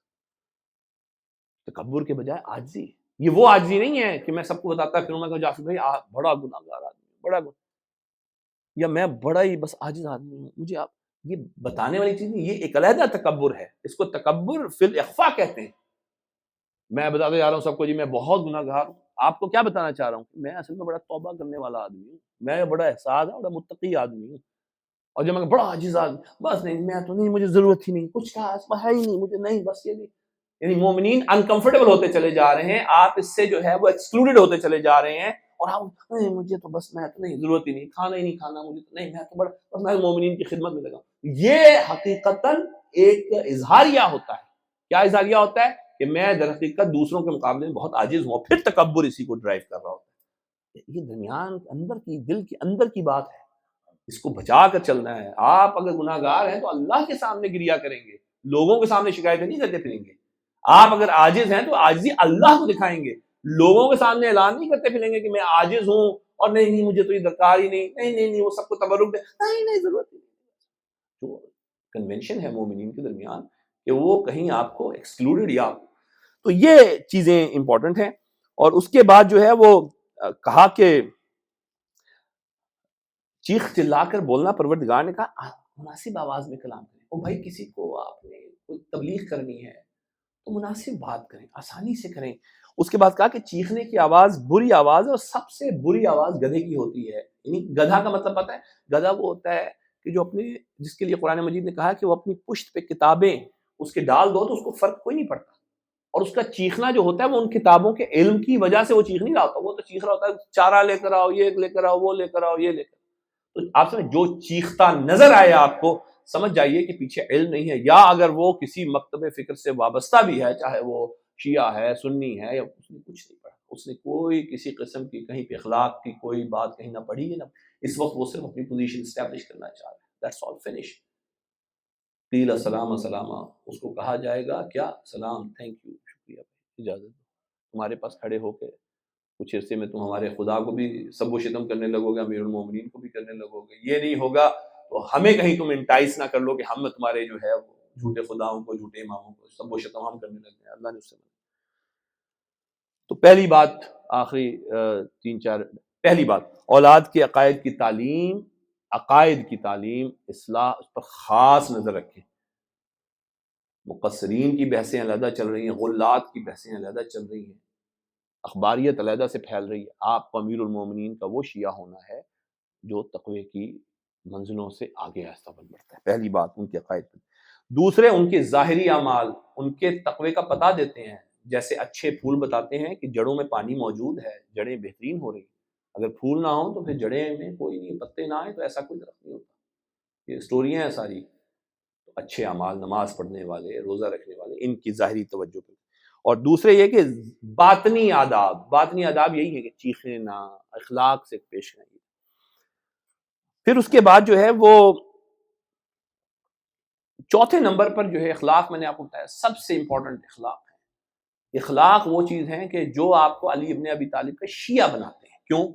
Speaker 1: تکبر کے بجائے عاجزی. یہ وہ عاجزی نہیں ہے کہ میں سب کو بتاتا پھروں میں کہ جعفر بھائی بڑا گناہگار آدمی, بڑا یا میں بڑا ہی بس عاجز آدمی ہوں, مجھے آپ یہ بتانے والی چیز نہیں. یہ ایک علیحدہ تکبر ہے, اس کو تکبر فی الاخفاء کہتے ہیں. میں بتاتا جا رہا ہوں سب کو جی میں بہت گناہگار ہوں. آپ کو کیا بتانا چاہ رہا ہوں؟ میں اصل میں بڑا توبہ کرنے والا آدمی ہوں, میں بڑا احساس ہے, بڑا متقی آدمی ہوں. اور جب میں بڑا عاجز آدمی, بس نہیں میں تو نہیں, مجھے ضرورت ہی نہیں, کچھ خاص ہے ہی نہیں مجھے, نہیں بس یہ نہیں. یعنی مومنین انکمفرٹیبل ہوتے چلے جا رہے ہیں, آپ اس سے جو ہے وہ ایکسکلوڈڈ ہوتے چلے جا رہے ہیں, اور آپ مجھے تو بس میں تو نہیں ضرورت ہی نہیں، کھانا ہی نہیں کھانا مجھے تو نہیں، میں تو بڑا بس میں مومنین کی خدمت میں لگا ہوں. یہ حقیقتاً ایک اظہاریہ ہوتا ہے. کیا اظہاریہ ہوتا ہے؟ کہ میں در حقیقت دوسروں کے مقابلے میں بہت عاجز ہوں، پھر تکبر اسی کو ڈرائیو کر رہا ہوتا ہے. یہ درمیان اندر کی دل کے اندر کی بات ہے، اس کو بچا کر چلنا ہے. آپ اگر گناہ گار ہیں تو اللہ کے سامنے گریا کریں گے، لوگوں کے سامنے شکایتیں نہیں کرتے پھریں گے. آپ اگر عاجز ہیں تو عاجزی اللہ کو دکھائیں گے، لوگوں کے سامنے اعلان نہیں کرتے پھریں گے کہ میں عاجز ہوں اور نہیں نہیں مجھے تو یہ درکار ہی نہیں، نہیں نہیں نہیں وہ سب کو تبرک دے، نہیں نہیں ضرورت نہیں. جو کنونشن ہے مومنین کے درمیان کہ وہ کہیں آپ کو ایکسکلوڈڈ یا، تو یہ چیزیں امپورٹنٹ ہیں. اور اس کے بعد جو ہے وہ کہا کہ چیخ چلا کر بولنا، پروردگار نے کہا مناسب آواز میں کلام کریں. او بھائی کسی کو آپ نے کوئی تبلیغ کرنی ہے تو مناسب بات کریں، آسانی سے کریں. اس کے بعد کہا کہ چیخنے کی آواز بری آواز ہے، اور سب سے بری آواز گدھے کی ہوتی ہے. یعنی گدھا کا مطلب پتہ ہے؟ گدھا وہ ہوتا ہے کہ جو اپنے، جس کے لیے قرآن مجید نے کہا کہ وہ اپنی پشت پہ کتابیں اس کے ڈال دو تو اس کو فرق کوئی نہیں پڑتا، اور اس کا چیخنا جو ہوتا ہے وہ ان کتابوں کے علم کی وجہ سے وہ چیخ نہیں رہا ہوتا، وہ تو چیخ رہا ہوتا ہے چارہ لے کر آؤ، یہ لے کر آؤ، وہ لے کر آؤ، یہ لے کر. تو آپ سمجھ، جو چیختا نظر آئے آپ کو سمجھ جائیے کہ پیچھے علم نہیں ہے، یا اگر وہ کسی مکتب فکر سے وابستہ بھی ہے، چاہے وہ شیعہ ہے، سنی ہے، یا اس نے کچھ نہیں پڑھا، اس نے کوئی کسی قسم کی کہیں پہ اخلاق کی کوئی بات کہیں نہ پڑھی ہے، نہ اس وقت وہ صرف اپنی پوزیشن اسٹیبلش کرنا چاہ رہا ہے. That's all finish. قیل سلام سلاما، اس کو کہا جائے گا کیا؟ سلام، تھینک یو، شکریہ، اجازت دو. تمہارے پاس کھڑے ہو کے کچھ عرصے میں تم ہمارے خدا کو بھی سب و شتم کرنے لگو گے، امیر المومنین کو بھی کرنے لگو گے. یہ نہیں ہوگا تو ہمیں کہیں تم انٹائس نہ کر لو کہ ہم تمہارے جو ہے وہ جھوٹے خداؤں کو، جھوٹے اماموں کو سب و شتم ہم کرنے لگے ہیں. اللہ نے اس سے. تو پہلی بات، آخری تین چار، پہلی بات اولاد کے عقائد کی تعلیم، عقائد کی تعلیم، اصلاح، اس پر خاص نظر رکھیں. مقصرین کی بحثیں علیحدہ چل رہی ہیں، غلات کی بحثیں علیحدہ چل رہی ہیں، اخباریت علیحدہ سے پھیل رہی ہے. آپ کو امیر المومنین کا وہ شیعہ ہونا ہے جو تقوی کی منزلوں سے آگے آہستہ بن بڑھتا ہے. پہلی بات ان کے عقائد پر. دوسرے، ان کے ظاہری اعمال ان کے تقوی کا پتہ دیتے ہیں. جیسے اچھے پھول بتاتے ہیں کہ جڑوں میں پانی موجود ہے، جڑیں بہترین ہو رہی ہیں. اگر پھول نہ ہوں تو پھر جڑیں میں کوئی نہیں، پتے نہ آئیں تو ایسا کوئی درخت نہیں ہوتا. یہ اسٹوریاں ہیں ساری. تو اچھے اعمال، نماز پڑھنے والے، روزہ رکھنے والے، ان کی ظاہری توجہ پہ. اور دوسرے یہ کہ باطنی آداب، باطنی آداب یہی ہے کہ چیخیں نہ، اخلاق سے پیش کریں. پھر اس کے بعد جو ہے وہ چوتھے نمبر پر جو ہے اخلاق، میں نے آپ کو بتایا سب سے امپورٹنٹ اخلاق ہے. اخلاق وہ چیز ہیں کہ جو آپ کو علی ابن ابی طالب کا شیعہ بناتے ہیں. کیوں؟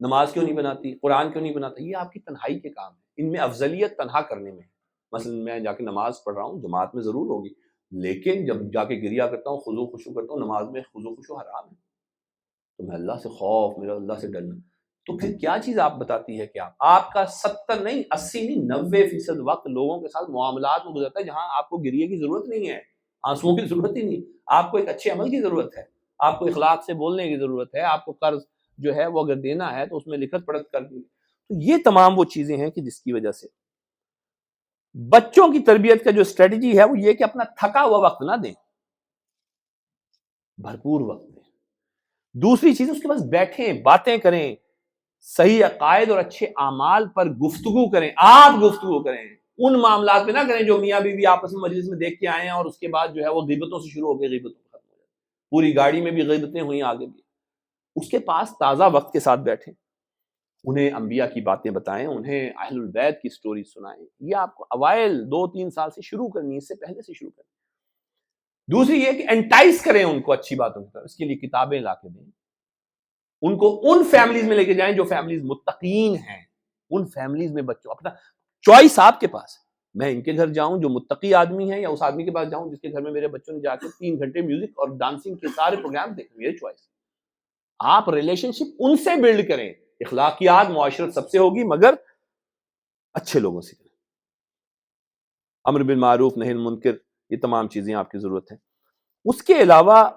Speaker 1: نماز کیوں نہیں بناتی، قرآن کیوں نہیں بناتا؟ یہ آپ کی تنہائی کے کام ہے، ان میں افضلیت تنہا کرنے میں ہے. مثلا میں جا کے نماز پڑھ رہا ہوں، جماعت میں ضرور ہوگی، لیکن جب جا کے گریا کرتا ہوں، خضوع خشوع کرتا ہوں، نماز میں خضوع خشوع حرام ہے. تو میں اللہ سے خوف، میرا اللہ سے ڈرنا. تو پھر کیا چیز آپ بتاتی ہے کہ آپ کا 70 نہیں، 80 نہیں، 90% وقت لوگوں کے ساتھ معاملات میں گزرتا ہے جہاں آپ کو گریے کی ضرورت نہیں ہے، آنسوؤں کی ضرورت ہی نہیں. آپ کو ایک اچھے عمل کی ضرورت ہے، آپ کو اخلاق سے بولنے کی ضرورت ہے، آپ کو قرض جو ہے وہ اگر دینا ہے تو اس میں لکھت پڑھت کر دی. تو یہ تمام وہ چیزیں ہیں کہ جس کی وجہ سے بچوں کی تربیت کا جو اسٹریٹجی ہے وہ یہ کہ اپنا تھکا ہوا وقت نہ دیں، بھرپور وقت دیں. دوسری چیز، اس کے پاس بیٹھیں، باتیں کریں، صحیح عقائد اور اچھے اعمال پر گفتگو کریں. آپ گفتگو کریں، ان معاملات میں نہ کریں جو میاں بیوی آپس میں مجلس میں دیکھ کے آئے ہیں اور اس کے بعد جو ہے وہ غیبتوں سے شروع ہو گئے، غیبتوں ختم ہو جائے. پوری گاڑی میں بھی غیبتیں ہوئیں، آگے بھی. اس کے پاس تازہ وقت کے ساتھ بیٹھیں، انہیں انبیاء کی باتیں بتائیں، انہیں اہل البیت کی سٹوری سنائیں. یہ آپ کو اوائل 2-3 سال سے شروع کرنی ہے، اس سے پہلے سے شروع کرنی. دوسری یہ کہ انٹائز کریں ان کو اچھی باتوں کی طرف. اس کے لیے کتابیں لا کے دیں، ان کو ان فیملیز میں لے کے جائیں جو فیملیز متقین ہیں. ان فیملیز میں بچوں، اپنا چوائس آپ کے پاس ہے. میں ان کے گھر جاؤں جو متقی آدمی ہے، یا اس آدمی کے پاس جاؤں جس کے گھر میں میرے بچوں نے جا کے 3 گھنٹے میوزک اور ڈانسنگ کے سارے پروگرام دیکھیں. میری چوائس. آپ ریلیشن شپ ان سے بلڈ کریں. اخلاقیات، معاشرت سب سے ہوگی مگر اچھے لوگوں سے کریں. امر بالمعروف نہی عن المنکر، یہ تمام چیزیں آپ کی ضرورت ہے. اس کے علاوہ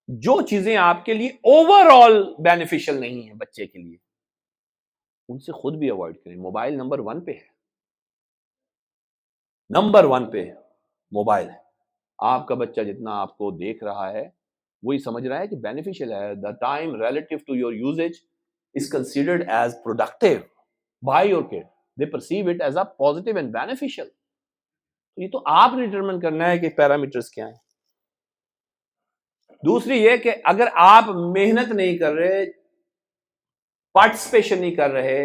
Speaker 1: جو چیزیں آپ کے لیے اوور آل بینیفیشل نہیں ہیں بچے کے لیے، ان سے خود بھی اوائڈ کریں. موبائل نمبر 1 پہ ہے، نمبر 1 پہ موبائل ہے. آپ کا بچہ جتنا آپ کو دیکھ رہا ہے وہی سمجھ رہا ہے کہ بینیفیشل ہے. The time relative to your usage is considered as productive by your kid. They perceive it as a positive and beneficial. یہ تو آپ نے ڈٹرمن کرنا ہے کہ پیرامیٹرز کیا ہیں. دوسری یہ کہ اگر آپ محنت نہیں کر رہے، پارٹیسپیشن نہیں کر رہے،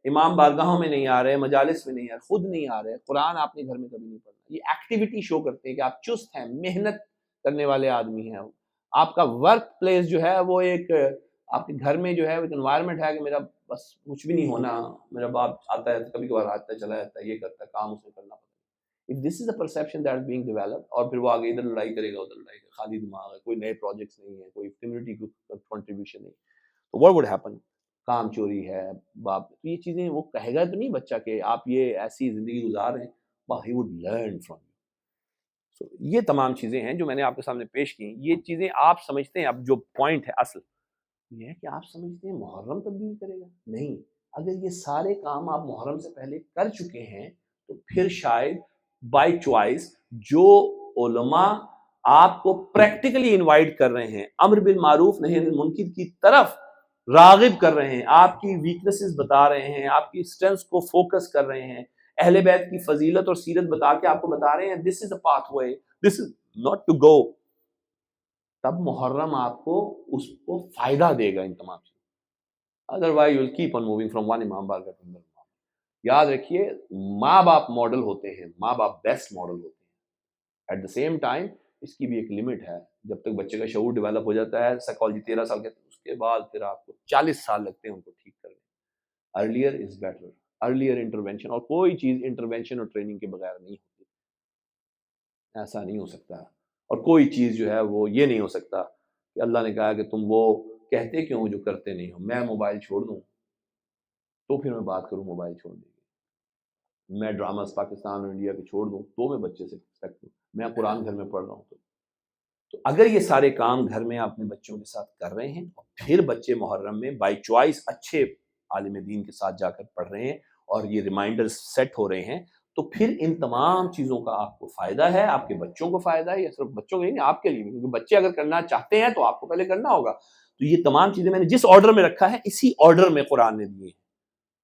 Speaker 1: امام بارگاہوں میں نہیں آ رہے، مجالس میں نہیں آ رہے، خود نہیں آ رہے، قرآن آپ نے گھر میں کبھی نہیں پڑھنا، یہ ایکٹیویٹی شو کرتے ہیں کہ آپ چست ہیں، محنت کرنے والے آدمی ہیں. آپ کا ورک پلیس جو ہے وہ ایک، آپ کے گھر میں جو ہے ایک انوائرمنٹ ہے کہ میرا بس کچھ بھی نہیں ہونا، میرا باپ آتا ہے کبھی کبھار آتا ہے چلا جاتا ہے، یہ کرتا ہے، کام اسے کرنا پڑتا ہے. If this is a perception that is being developed، اور پھر وہ آگے ادھر لڑائی کرے گا ادھر لڑائی کرے گا، خالی دماغ ہے، کوئی نئے پروجیکٹس نہیں ہے، کوئی کمیونٹی کو کنٹریبیوشن نہیں. تو what would happen؟ کام چوری ہے، باپ تو یہ چیزیں وہ کہے گا تو نہیں بچہ کہ آپ یہ ایسی زندگی گزار رہے ہیں، but he would learn from you. So یہ تمام چیزیں ہیں جو میں نے آپ کے سامنے پیش کی. یہ چیزیں آپ سمجھتے ہیں، اب جو پوائنٹ ہے اصل یہ ہے کہ آپ سمجھتے ہیں محرم تبدیل کرے گا. نہیں، اگر یہ سارے کام آپ محرم سے پہلے کر چکے ہیں تو پھر شاید بائی چوائس جو علماء آپ کو پریکٹیکلی انوائٹ کر رہے ہیں، امر بالمعروف نہی عن المنکر کی طرف راغب کر رہے ہیں، آپ کی ویکنسز بتا رہے ہیں، آپ کی اسٹرینث کو فوکس کر رہے ہیں، اہل بیت کی فضیلت اور سیرت بتا کے آپ کو بتا رہے ہیں this is a pathway, this is not to go, تب محرم آپ کو اس کو فائدہ دے گا ان تمام چیزوں. Otherwise you will keep on moving from one امام بارگاہ ٹو another. یاد رکھیے ماں باپ ماڈل ہوتے ہیں، ماں باپ بیسٹ ماڈل ہوتے ہیں. ایٹ دا سیم ٹائم اس کی بھی ایک لمٹ ہے، جب تک بچے کا شعور ڈیولپ ہو جاتا ہے، سائیکالوجی 13 سال کے، اس کے بعد پھر آپ کو 40 سال لگتے ہیں ان کو ٹھیک کرنے. Earlier is better, earlier intervention, اور کوئی چیز انٹروینشن اور ٹریننگ کے بغیر نہیں ہوتی، ایسا نہیں ہو سکتا. اور کوئی چیز جو ہے وہ یہ نہیں ہو سکتا کہ اللہ نے کہا کہ تم وہ کہتے کیوں ہو جو کرتے نہیں ہو. میں موبائل چھوڑ دوں تو پھر میں بات کروں موبائل چھوڑنے کی، میں ڈراماز پاکستان اور انڈیا کے چھوڑ دوں تو میں بچے سے ایکسپیکٹ ہوں، میں قرآن گھر میں پڑھ رہا ہوں. تو اگر یہ سارے کام گھر میں اپنے بچوں کے ساتھ کر رہے ہیں اور پھر بچے محرم میں بائی چوائس اچھے عالم دین کے ساتھ جا کر پڑھ رہے ہیں اور یہ ریمائنڈر سیٹ ہو رہے ہیں، تو پھر ان تمام چیزوں کا آپ کو فائدہ ہے، آپ کے بچوں کو فائدہ ہے. یا صرف بچوں کو نہیں، آپ کے لیے بھی، کیونکہ بچے اگر کرنا چاہتے ہیں تو آپ کو پہلے کرنا ہوگا. تو یہ تمام چیزیں میں نے جس آرڈر میں رکھا ہے اسی آرڈر میں قرآن نے دیے ہیں.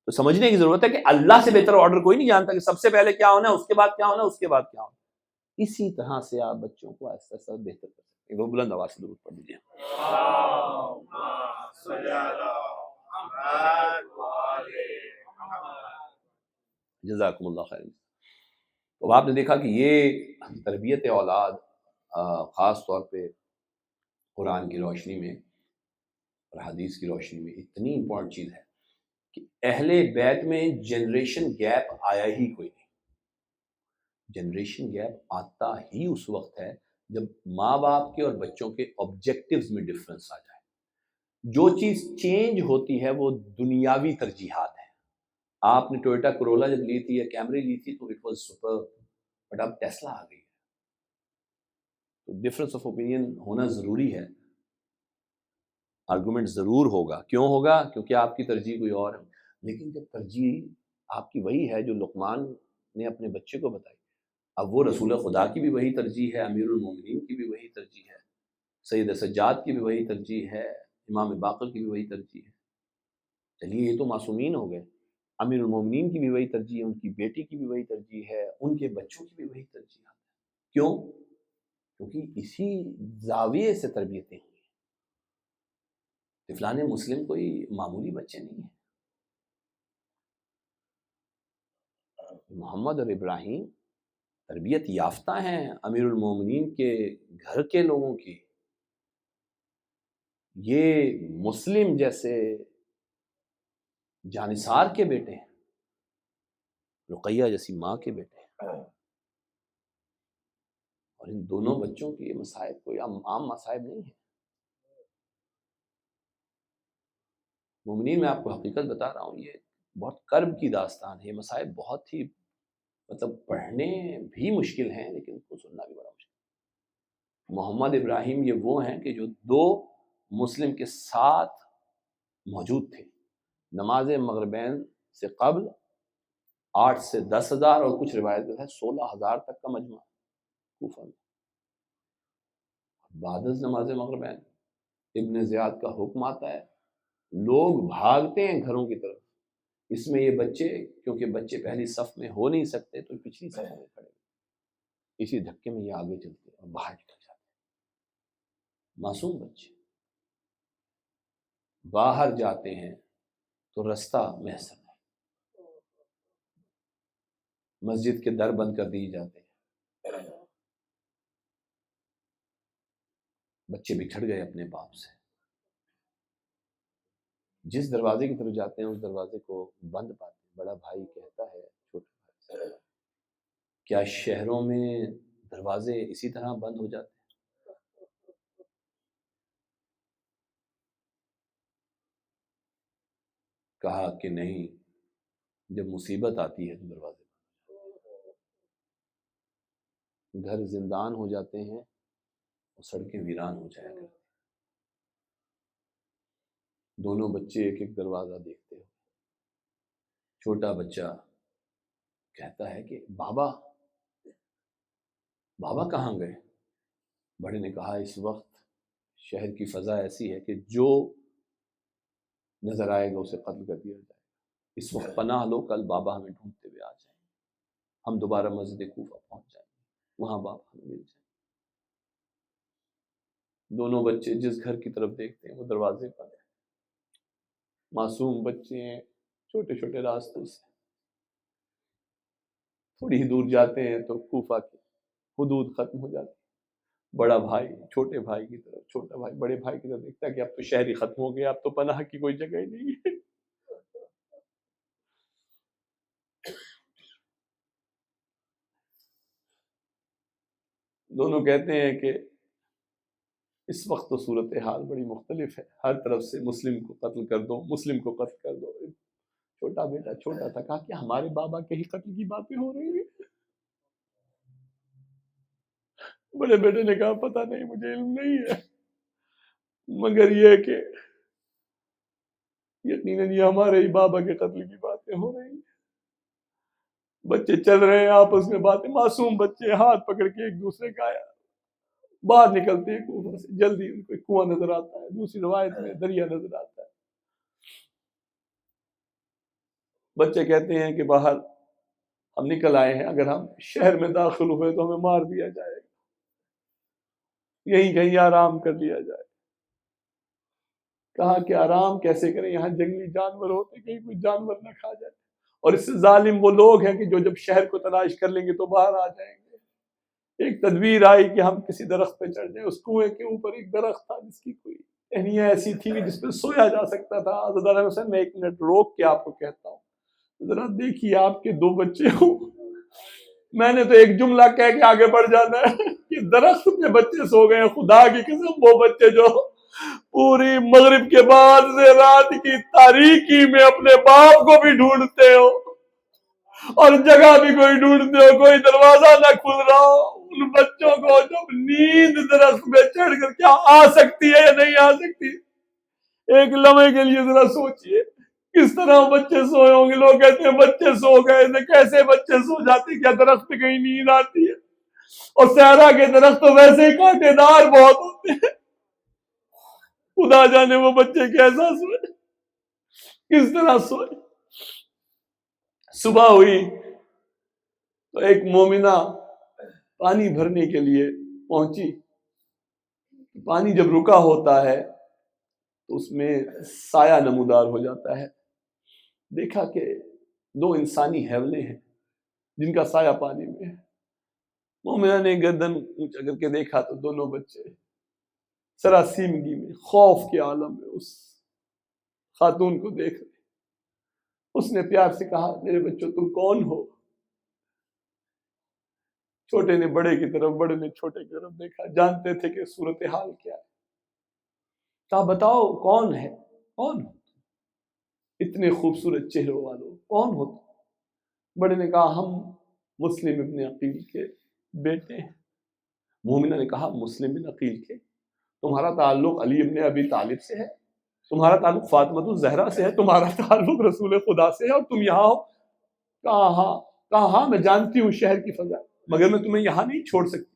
Speaker 1: تو سمجھنے کی ضرورت ہے کہ اللہ سے بہتر آرڈر کوئی نہیں جانتا کہ سب سے پہلے کیا ہونا ہے، اس کے بعد کیا ہونا ہے، اس کے بعد کیا ہونا ہے. اسی طرح سے آپ بچوں کو ایسا ایسا بہتر کر سکتے ہیں. وہ بلند آواز سے درود پڑھ دیجیے. جزاکم اللہ خیر. تو آپ نے دیکھا کہ یہ تربیت اولاد خاص طور پہ قرآن کی روشنی میں اور حدیث کی روشنی میں اتنی امپورٹنٹ چیز ہے کہ اہل بیت میں جنریشن گیپ آیا ہی کوئی نہیں. جنریشن گیپ آتا ہی اس وقت ہے جب ماں باپ کے اور بچوں کے آبجیکٹیوز میں ڈفرنس آ جائے. جو چیز چینج ہوتی ہے وہ دنیاوی ترجیحات ہیں. آپ نے ٹویوٹا کرولا جب لی تھی یا کیمری لی تھی تو اٹ واز سپر، بٹ اب ٹیسلا آ گئی ہے. تو ڈفرنس آف اوپینین ہونا ضروری ہے، آرگومنٹ ضرور ہوگا. کیوں ہوگا؟ کیونکہ آپ کی ترجیح کوئی اور ہے. لیکن جب ترجیح آپ کی وہی ہے جو لقمان نے اپنے بچے کو بتائی، اب وہ رسول خدا کی بھی وہی ترجیح ہے، امیر المومنین کی بھی وہی ترجیح ہے، سید سجاد کی بھی وہی ترجیح ہے، امام باقر کی بھی وہی ترجیح ہے. چلیے یہ تو معصومین ہو گئے، امیر المومنین کی بھی وہی ترجیح ہے، ان کی بیٹی کی بھی وہی ترجیح ہے، ان کے بچوں کی بھی وہی ترجیح ہے. کیوں؟ کیونکہ اسی زاویے سے تربیتیں ہوئی. طفلان مسلم کوئی معمولی بچے نہیں ہیں. محمد اور ابراہیم تربیت یافتہ ہیں امیر المومنین کے گھر کے لوگوں کی. یہ مسلم جیسے جانثار کے بیٹے ہیں، رقیہ جیسی ماں کے بیٹے ہیں. اور ان دونوں بچوں کی یہ مصائب کوئی عام مصائب نہیں ہے. مومنین میں آپ کو حقیقت بتا رہا ہوں، یہ بہت کرب کی داستان ہے. یہ مصائب بہت ہی پڑھنے بھی مشکل ہیں لیکن ان کو سننا بھی بڑا مشکل. محمد ابراہیم یہ وہ ہیں کہ جو 2 مسلم کے ساتھ موجود تھے نماز مغربین سے قبل. 8 سے 10,000 اور کچھ روایت ہے 16,000 تک کا مجمع کوفہ میں. بعد از نماز مغربین ابن زیاد کا حکم آتا ہے، لوگ بھاگتے ہیں گھروں کی طرف، اس میں یہ بچے، کیونکہ بچے پہلی صف میں ہو نہیں سکتے تو پچھلی صف میں کھڑے، اسی دھکے میں یہ آگے چلتے اور باہر نکل جاتے، معصوم بچے باہر جاتے ہیں تو رستہ میسر نہیں، مسجد کے در بند کر دیے جاتے ہیں، بچے بچھڑ گئے اپنے باپ سے، جس دروازے کی طرف جاتے ہیں اس دروازے کو بند پاتے ہیں۔ بڑا بھائی کہتا ہے چھوٹے بھائی سے، کیا شہروں میں دروازے اسی طرح بند ہو جاتے ہیں؟ کہا کہ نہیں، جب مصیبت آتی ہے تو دروازے گھر زندان ہو جاتے ہیں اور سڑکیں ویران ہو جایا کرتی، دونوں بچے ایک ایک دروازہ دیکھتے ہو، چھوٹا بچہ کہتا ہے کہ بابا کہاں گئے؟ بڑے نے کہا اس وقت شہر کی فضا ایسی ہے کہ جو نظر آئے گا اسے قتل کر دیا جائے گا، اس وقت پناہ لو، کل بابا ہمیں ڈھونڈتے ہوئے آ جائیں گے، ہم دوبارہ مسجد کوفہ پہنچ جائیں گے، وہاں بابا ہمیں مل جائیں گے۔ دونوں بچے جس گھر کی طرف دیکھتے ہیں وہ دروازے پر ہیں، معصوم بچے ہیں، چھوٹے چھوٹے راستوں سے تھوڑی ہی دور جاتے ہیں تو کوفہ کی حدود ختم ہو جاتی، بڑا بھائی چھوٹے بھائی کی طرف، چھوٹا بھائی بڑے بھائی کی طرف دیکھتا ہے کہ اب تو شہر ہی ختم ہو گیا، اب تو پناہ کی کوئی جگہ ہی نہیں ہے۔ دونوں کہتے ہیں کہ اس وقت تو صورتحال بڑی مختلف ہے، ہر طرف سے مسلم کو قتل کر دو، مسلم کو قتل کر دو۔ چھوٹا بیٹا چھوٹا تھا، کہا کہ ہمارے بابا کے ہی قتل کی باتیں ہو رہی ہیں۔ بڑے بیٹے نے کہا پتہ نہیں، مجھے علم نہیں ہے، مگر یہ کہ یقیناً یہ ہمارے ہی بابا کے قتل کی باتیں ہو رہی ہیں۔ بچے چل رہے ہیں آپس میں باتیں، معصوم بچے ہاتھ پکڑ کے ایک دوسرے کا باہر نکلتے ہیں کنویں سے، جلدی ان کو کنواں نظر آتا ہے، دوسری روایت میں دریا نظر آتا ہے۔ بچے کہتے ہیں کہ باہر ہم نکل آئے ہیں، اگر ہم شہر میں داخل ہوئے تو ہمیں مار دیا جائے گا، یہیں کہیں آرام کر لیا جائے۔ کہا کہ آرام کیسے کریں، یہاں جنگلی جانور ہوتے، کہیں کوئی جانور نہ کھا جائے، اور اس سے ظالم وہ لوگ ہیں کہ جو جب شہر کو تلاش کر لیں گے تو باہر آ جائیں گے۔ ایک تدبیر آئی کہ ہم کسی درخت پہ چڑھ جائیں، اس کنویں کے اوپر ایک درخت تھا جس کی کوئی ٹہنیاں ایسی تھی کہ جس پہ سویا جا سکتا تھا۔ حضرت حسین میں ایک منٹ روک کے آپ کو کہتا ہوں، ذرا دیکھیے آپ کے 2 بچے ہوں، میں نے تو ایک جملہ کہہ کے آگے بڑھ جانا ہے کہ درخت پہ بچے سو گئے ہیں، خدا کی قسم وہ بچے جو پوری مغرب کے بعد سے رات کی تاریکی میں اپنے باپ کو بھی ڈھونڈتے ہو اور جگہ بھی کوئی ڈھونڈتے ہو، کوئی دروازہ نہ کھل رہا ہو، ان بچوں کو جب نیند درخت میں چڑھ کر کیا آ سکتی ہے یا نہیں آ سکتی، ایک لمحے کے لیے ذرا سوچئے کس طرح بچے سوئے ہوں گے۔ لوگ کہتے ہیں بچے سو گئے تھے، کیسے بچے سو جاتے، کیا درخت پہ کہیں نیند آتی ہے؟ اور صحرا کے درخت تو ویسے ہی کانٹے دار بہت ہوتے ہیں، خدا جانے وہ بچے کیسا سوئے، کس طرح سوئے۔ صبح ہوئی تو ایک مومنہ پانی بھرنے کے لیے پہنچی، پانی جب رکا ہوتا ہے تو اس میں سایہ نمودار ہو جاتا ہے، دیکھا کہ 2 انسانی حیولے ہیں جن کا سایہ پانی میں ہے۔ مومنہ نے گردن اونچا کر کے دیکھا تو دونوں بچے سراسیمگی میں، خوف کے عالم میں اس خاتون کو دیکھ رہے۔ اس نے پیار سے کہا میرے بچوں تم کون ہو؟ چھوٹے نے بڑے کی طرف، بڑے نے چھوٹے کی طرف دیکھا، جانتے تھے کہ صورتحال کیا ہے۔ کہا بتاؤ کون ہے، کون ہو؟ اتنے خوبصورت چہروں والوں کون ہو؟ بڑے نے کہا ہم مسلم ابن عقیل کے بیٹے ہیں۔ مومنہ نے کہا مسلم ابن عقیل کے، تمہارا تعلق علی ابن ابی طالب سے ہے، تمہارا تعلق فاطمہ الزہرا سے ہے، تمہارا تعلق رسول خدا سے ہے، اور تم یہاں ہو؟ کہا ہاں میں جانتی ہوں شہر کی فضا، مگر میں تمہیں یہاں نہیں چھوڑ سکتی،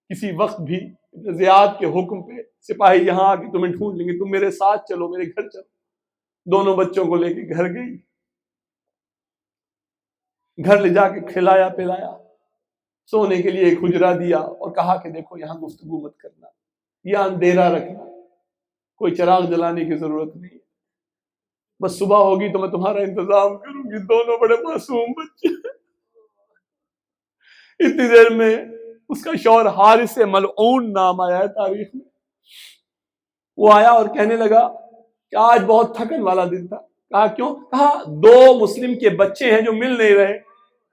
Speaker 1: کسی وقت بھی
Speaker 2: زیاد کے حکم پہ سپاہی یہاں آ کے تمہیں ڈھونڈ لیں گے، تم میرے ساتھ چلو، میرے گھر چلو۔ دونوں بچوں کو لے کے گھر گئی، گھر لے جا کے کھلایا پلایا، سونے کے لیے ایک حجرہ دیا اور کہا کہ دیکھو یہاں گفتگو مت کرنا، یہاں اندھیرا رکھنا، کوئی چراغ جلانے کی ضرورت نہیں، بس صبح ہوگی تو میں تمہارا انتظام کروں گی۔ دونوں بڑے معصوم بچے۔ اتنی دیر میں اس کا شوہر حارث ملعون نام آیا ہے تاریخ میں، وہ آیا اور کہنے لگا کہ آج بہت تھکن والا دن تھا۔ کہا کیوں؟ کہا 2 مسلم کے بچے ہیں جو مل نہیں رہے،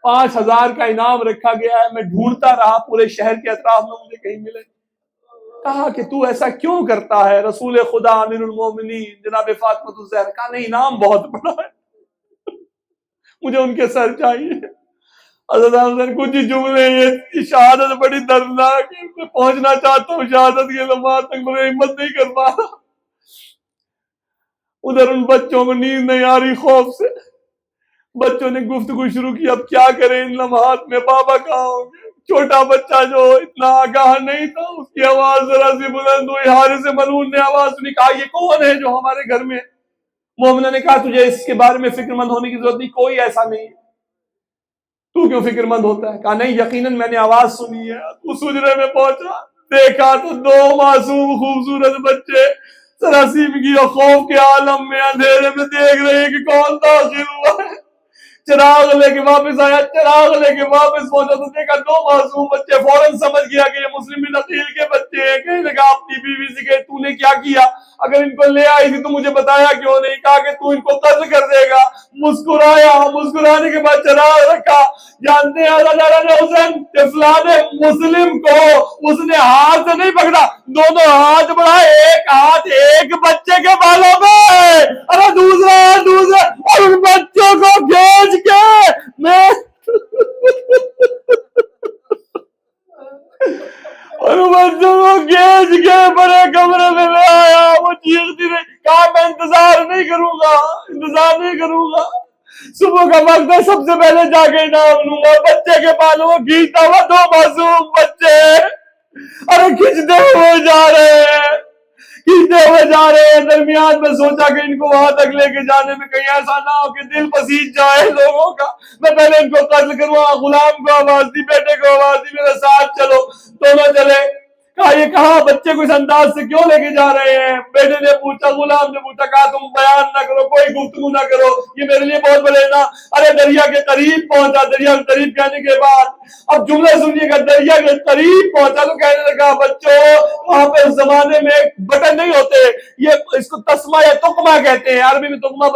Speaker 2: 5000 کا انعام رکھا گیا ہے، میں ڈھونڈتا رہا پورے شہر کے اطراف میں، مجھے کہیں ملے۔ کہا کہ تو ایسا کیوں کرتا ہے؟ رسول خدا امیر المومنین جناب فاطمہ الزہرا، کہا نہیں انعام بہت بڑا ہے، مجھے ان کے سر چاہیے۔ حضرت حسن کچھ جملے، یہ شہادت بڑی دردناک ہے، میں پہنچنا چاہتا ہوں شہادت کے لمحات تک، مجھے ہمت نہیں کر پا رہا۔ ادھر ان بچوں کو نیند نہیں آ رہی خوف سے، بچوں نے گفتگو شروع کی، اب کیا کریں ان لمحات میں، بابا کہاں ہوں گے؟ چھوٹا بچہ جو اتنا آگاہ نہیں تھا، اس کی آواز ذرا سی بلند ہوئی، حارث ملعون نے آواز سنی، کہا یہ کون ہے جو ہمارے گھر میں؟ مومنہ نے کہا تجھے اس کے بارے میں فکر مند ہونے کی ضرورت نہیں، کوئی ایسا نہیں، تو کیوں فکر مند ہوتا ہے؟ کہا نہیں یقیناً میں نے آواز سنی ہے۔ اس حجرے میں پہنچا، دیکھا تو 2 معصوم خوبصورت بچے سراسیمگی اور خوف کے عالم میں اندھیرے میں دیکھ رہے ہیں کہ کون داخل ہوا ہے۔ چراغ لے کے واپس آیا، چراغ لے کے واپس پہنچا تو دیکھا 2 معصوم بچے، فوراً سمجھ گیا کہ یہ مسلم بن عقیل کے بچے ہیں۔ کہنے لگا اپنی بیوی سے کہ تو نے کیا کیا؟ اگر ان کو لے آئی تھی تو مجھے بتایا کیوں نہیں؟ کہا کہ تو ان کو قتل کر دے گا۔ مسکرایا، مسکرانے کے بعد چراغ رکھا۔ جانتے ہیں حضرت حسین کہ فلاں مسلم کو اس نے ہاتھ سے نہیں پکڑا، دونوں ہاتھ بڑھائے، ایک ہاتھ ایک بچے کے بالوں میں، ارے دوسرا اور ان بچوں کو کھینچ کے میں اور بچوں کو کھینچ کے بڑے کمرے میں لے آیا۔ وہ چیختی رہی، کہا میں انتظار نہیں کروں گا، انتظار نہیں کروں گا، صبح کا وقت ہے، سب سے پہلے جا کے انعام لوں گا۔ بچے کے بالوں کو کھینچتا ہوا 2 معصوم بچے ارے کھینچتے ہوئے جا رہے ہیں، کھینچتے ہوئے جا رہے ہیں۔ درمیان میں سوچا کہ ان کو وہاں تک لے کے جانے میں کہیں ایسا نہ ہو کہ دل پسیج جائے لوگوں کا، میں پہلے ان کو قتل کروں۔ غلام کو آواز دی، بیٹے کو آواز دی، میرے ساتھ چلو۔ دونوں چلے۔ کہا یہ کہاں بچے کو اس انداز سے کیوں لے کے جا رہے ہیں؟ بیٹے نے پوچھا، غلام نے پوچھا، کہا تم بیان نہ کرو، کوئی گفتگو نہ کرو، یہ میرے لیے بہت بڑے نا۔ ارے دریا کے قریب پہنچا، دریا کے قریب کہنے کے بعد اب جملے سنیے گا، دریا کے قریب پہنچا تو کہنے لگا بچوں وہاں پہ اس زمانے میں بٹن نہیں ہوتے، یہ اس کو تسمہ یا تقمہ کہتے ہیں، عربی میں تقمہ،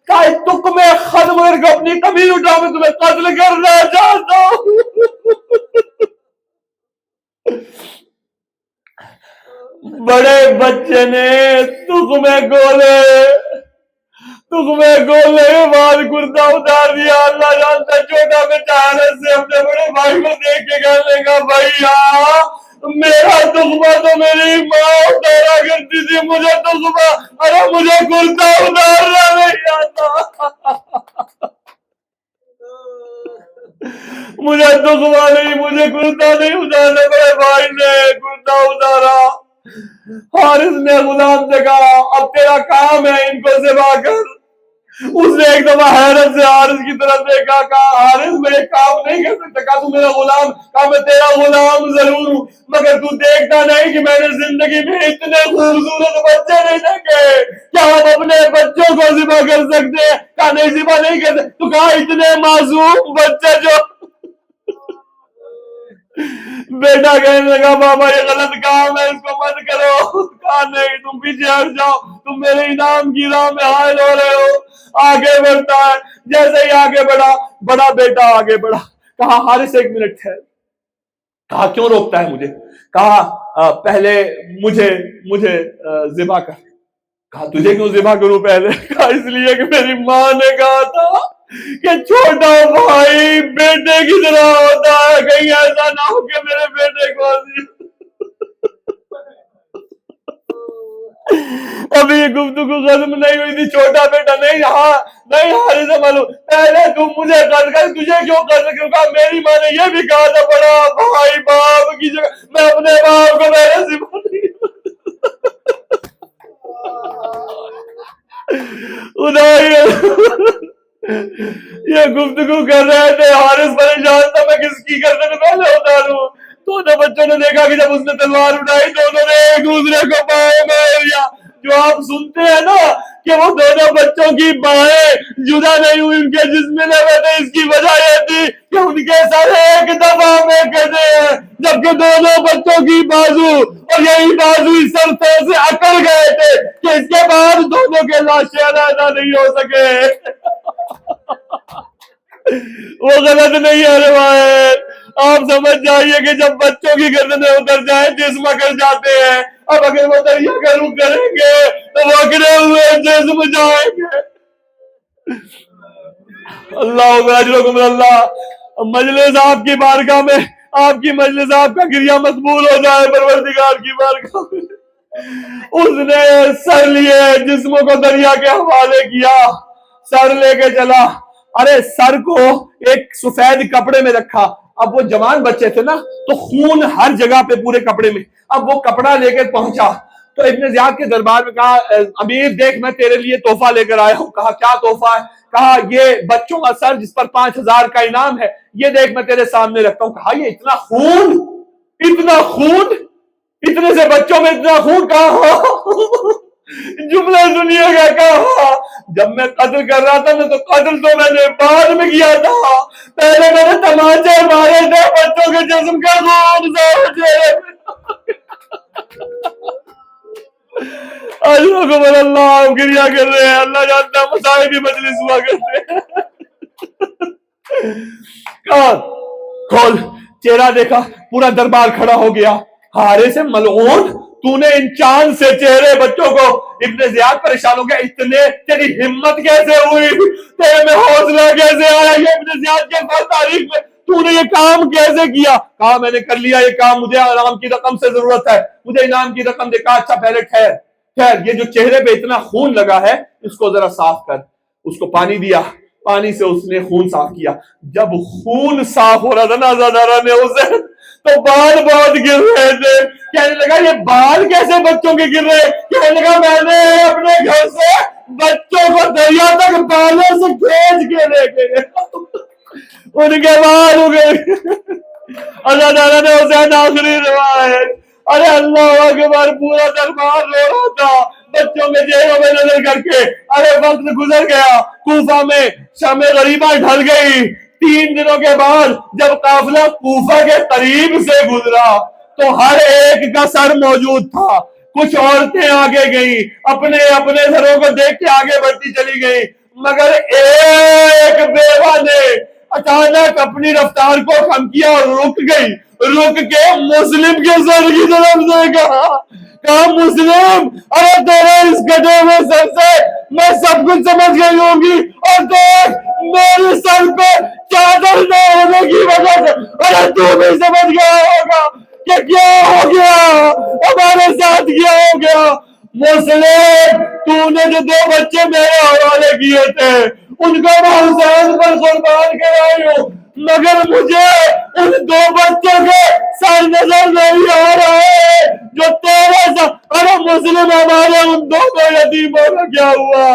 Speaker 2: کہا تقمے ختم کر کے اپنی قمیض اٹھا میں تمہیں قتل کرنا چاہتا ہوں۔ بڑے بچے نے تخمے گولے کے بعد کرتا اتار دیا۔ اللہ جانتا چھوٹا بیٹا حیرت سے اپنے بڑے بھائی کو دیکھ کے کہنے لگا بھائیا میرا تخمہ تو میری ماں اتارا کرتی تھی، مجھے تخمہ، ارے مجھے کرتا اتارنا نہیں آتا، مجھے تخمہ نہیں، مجھے کرتا نہیں اتارنا۔ بڑے بھائی نے کرتا اتارا۔ حارث نے غلام سے کہا اب تیرا کام ہے ان کو ذبح کر۔ اس نے ایک دفعہ حیرت سے حارث کی طرف دیکھا، کہا حارث میں ایک کام نہیں کر سکتا؟ کہا تو میرا غلام؟ کہا میں تیرا غلام ضرور ہوں، مگر تو دیکھتا نہیں کہ میں نے زندگی میں اتنے خوبصورت بچے نہیں دیکھے، کیا ہم اپنے بچوں کو ذبح کر سکتے؟ کہا نہیں ذبح نہیں کر سکتے۔ تو کہا اتنے معصوم بچے جو بیٹا کہنے لگا بابا یہ غلط کام ہے، اس کو مت کرو۔ کہا نہیں تم پیچھے ہٹ جاؤ، تم میرے انعام کی راہ میں حائل ہو رہے ہو۔ آگے بڑھتا ہے، جیسے ہی آگے بڑھا، بڑا بیٹا آگے بڑھا۔ کہا حارث ایک منٹ ٹھہر۔ کہا کیوں روکتا ہے مجھے؟ کہا پہلے مجھے ذبح کر۔ کہا تجھے کیوں ذبح کروں پہلے؟ کہا اس لیے کہ میری ماں نے کہا تھا کہ چھوٹا بھائی بیٹے کی طرح ہوتا ہے، کہیں ایسا نہ ہو کہ میرے بیٹے کو ابھی یہ گفتگو ختم نہیں ہوئی تھی، چھوٹا بیٹا نہیں حارث معلوم پہلے تم مجھے قتل کر، تجھے کیوں قتل کروں؟ کہا میری ماں نے یہ بھی کہا تھا بڑا بھائی باپ کی جگہ، میں اپنے باپ کو پہلے خدایا یہ گفتگو کر رہے تھے، حارث پریشان تھا میں کس کی گردن پہلے اتاروں. دونوں بچوں نے دیکھا کہ جب اس نے تلوار اٹھائی دونوں نے ایک دوسرے کو پاؤں میں لیا. جو آپ سنتے ہیں نا کہ وہ دونوں بچوں کی باہیں جدا نہیں ہوئی ان کے جسم میں لگے تھے، اس کی وجہ یہ تھی کہ ان کے سر ایک دفعہ میں کہتے ہیں، جبکہ دونوں بچوں کی بازو اور یہی بازو اس سر سے اکڑ گئے تھے کہ اس کے بعد دونوں کے لاشیں علیحدہ نہیں ہو سکے. وہ غلط نہیں ہے روایت. آپ سمجھ جائیے کہ جب بچوں کی گردنیں اتر جائیں جسم اکڑ جاتے ہیں. اب اگر وہ دریا کا رخ کریں گے تو وہ اکڑے ہوئے جسم جائیں گے. اللہ اجرکم اللہ. مجلس آپ کی بارگاہ میں، آپ کی مجلس آپ کا گریہ مقبول ہو جائے پروردگار کی بارگاہ میں. اس نے سر لیے، جسموں کو دریا کے حوالے کیا، سر لے کے چلا. ارے سر کو ایک سفید کپڑے میں رکھا. اب وہ جوان بچے تھے نا تو خون ہر جگہ پہ پورے کپڑے میں. اب وہ کپڑا لے کے پہنچا تو ابن زیاد کے دربار میں کہا امیر دیکھ میں تیرے لیے تحفہ لے کر آیا ہوں. کہا کیا تحفہ ہے؟ کہا یہ بچوں کا سر جس پر 5,000 کا انعام ہے، یہ دیکھ میں تیرے سامنے رکھتا ہوں. کہا یہ اتنا خون، اتنا خون، اتنے سے بچوں میں اتنا خون کہاں؟ جملہ سنیے گا. کہا جب میں قتل کر رہا تھا نا تو قتل تو میں نے بعد میں کیا تھا، پہلے میں نے تماچے مارے تھے بچوں کے جسم کا خون اللہ. آپ گریہ کر رہے ہیں، اللہ جانتا مسائل کی مجلس ہوا کرتے ہیں. کھول چہرہ دیکھا، پورا دربار کھڑا ہو گیا. ہارے سے ملعون، تو نے ان چاند سے چہرے بچوں کو. ابن زیاد پریشان ہو گیا، اتنے تیری ہمت کیسے ہوئی، تیرے میں حوصلہ کیسے آیا، یہ ابن زیاد کے پاس تاریخ میں تو نے یہ کام کیسے کیا؟ کہا میں نے کر لیا یہ کام، مجھے انعام کی رقم سے ضرورت ہے، مجھے انعام کی رقم دے. کہا اچھا پہلے ٹھہر، یہ جو چہرے پہ اتنا خون لگا ہے اس کو ذرا صاف کر. اس کو پانی دیا، پانی سے اس نے خون صاف کیا. جب خون صاف ہو رہا تھا نا آزادارہ نے اسے تو بال بہت گر رہے تھے. کہنے لگا یہ بال کیسے بچوں کے گر رہے؟ کہنے لگا میں نے اپنے گھر سے بچوں کو دریا تک بالوں سے کھینچ کے لے گئے، ان کے بال ہو گئے. آزادارہ نے حسین آخری روایت. ارے اللہ اکبر، پورا دربار رو رہا تھا بچوں کے چہروں میں نظر کر کے. ارے وقت گزر گیا، کوفہ میں شمع غریبہ ڈھل گئی. 3 دنوں کے بعد جب قافلہ کوفہ کے قریب سے گزرا تو ہر ایک کا سر موجود تھا. کچھ عورتیں آگے گئیں، اپنے اپنے سروں کو دیکھ کے آگے بڑھتی چلی گئیں، مگر ایک بیوہ نے اچانک اپنی رفتار کو کم کیا اور رک گئی. رک کے مسلم کے سر کی طرف سے کہا مسلم، ارے تیرے اس کٹے ہوئے سر سے میں سب کچھ سمجھ گئی ہوگی، اور دیکھ میرے سر پہ چادر نہ ہونے کی وجہ سے ارے تو بھی سمجھ گیا ہوگا کہ کیا ہو گیا، ہمارے ساتھ کیا ہو گیا. مسلم، تو نے جو 2 بچے میرے حوالے کیے تھے ان کو میں حسین پر قربان کرائی ہوں، مگر مجھے ان 2 بچوں کے سر نظر نہیں آ رہے جو تیرے سر. ارے مسلم، ہمارے ان 2 یتیموں کا کیا ہوا؟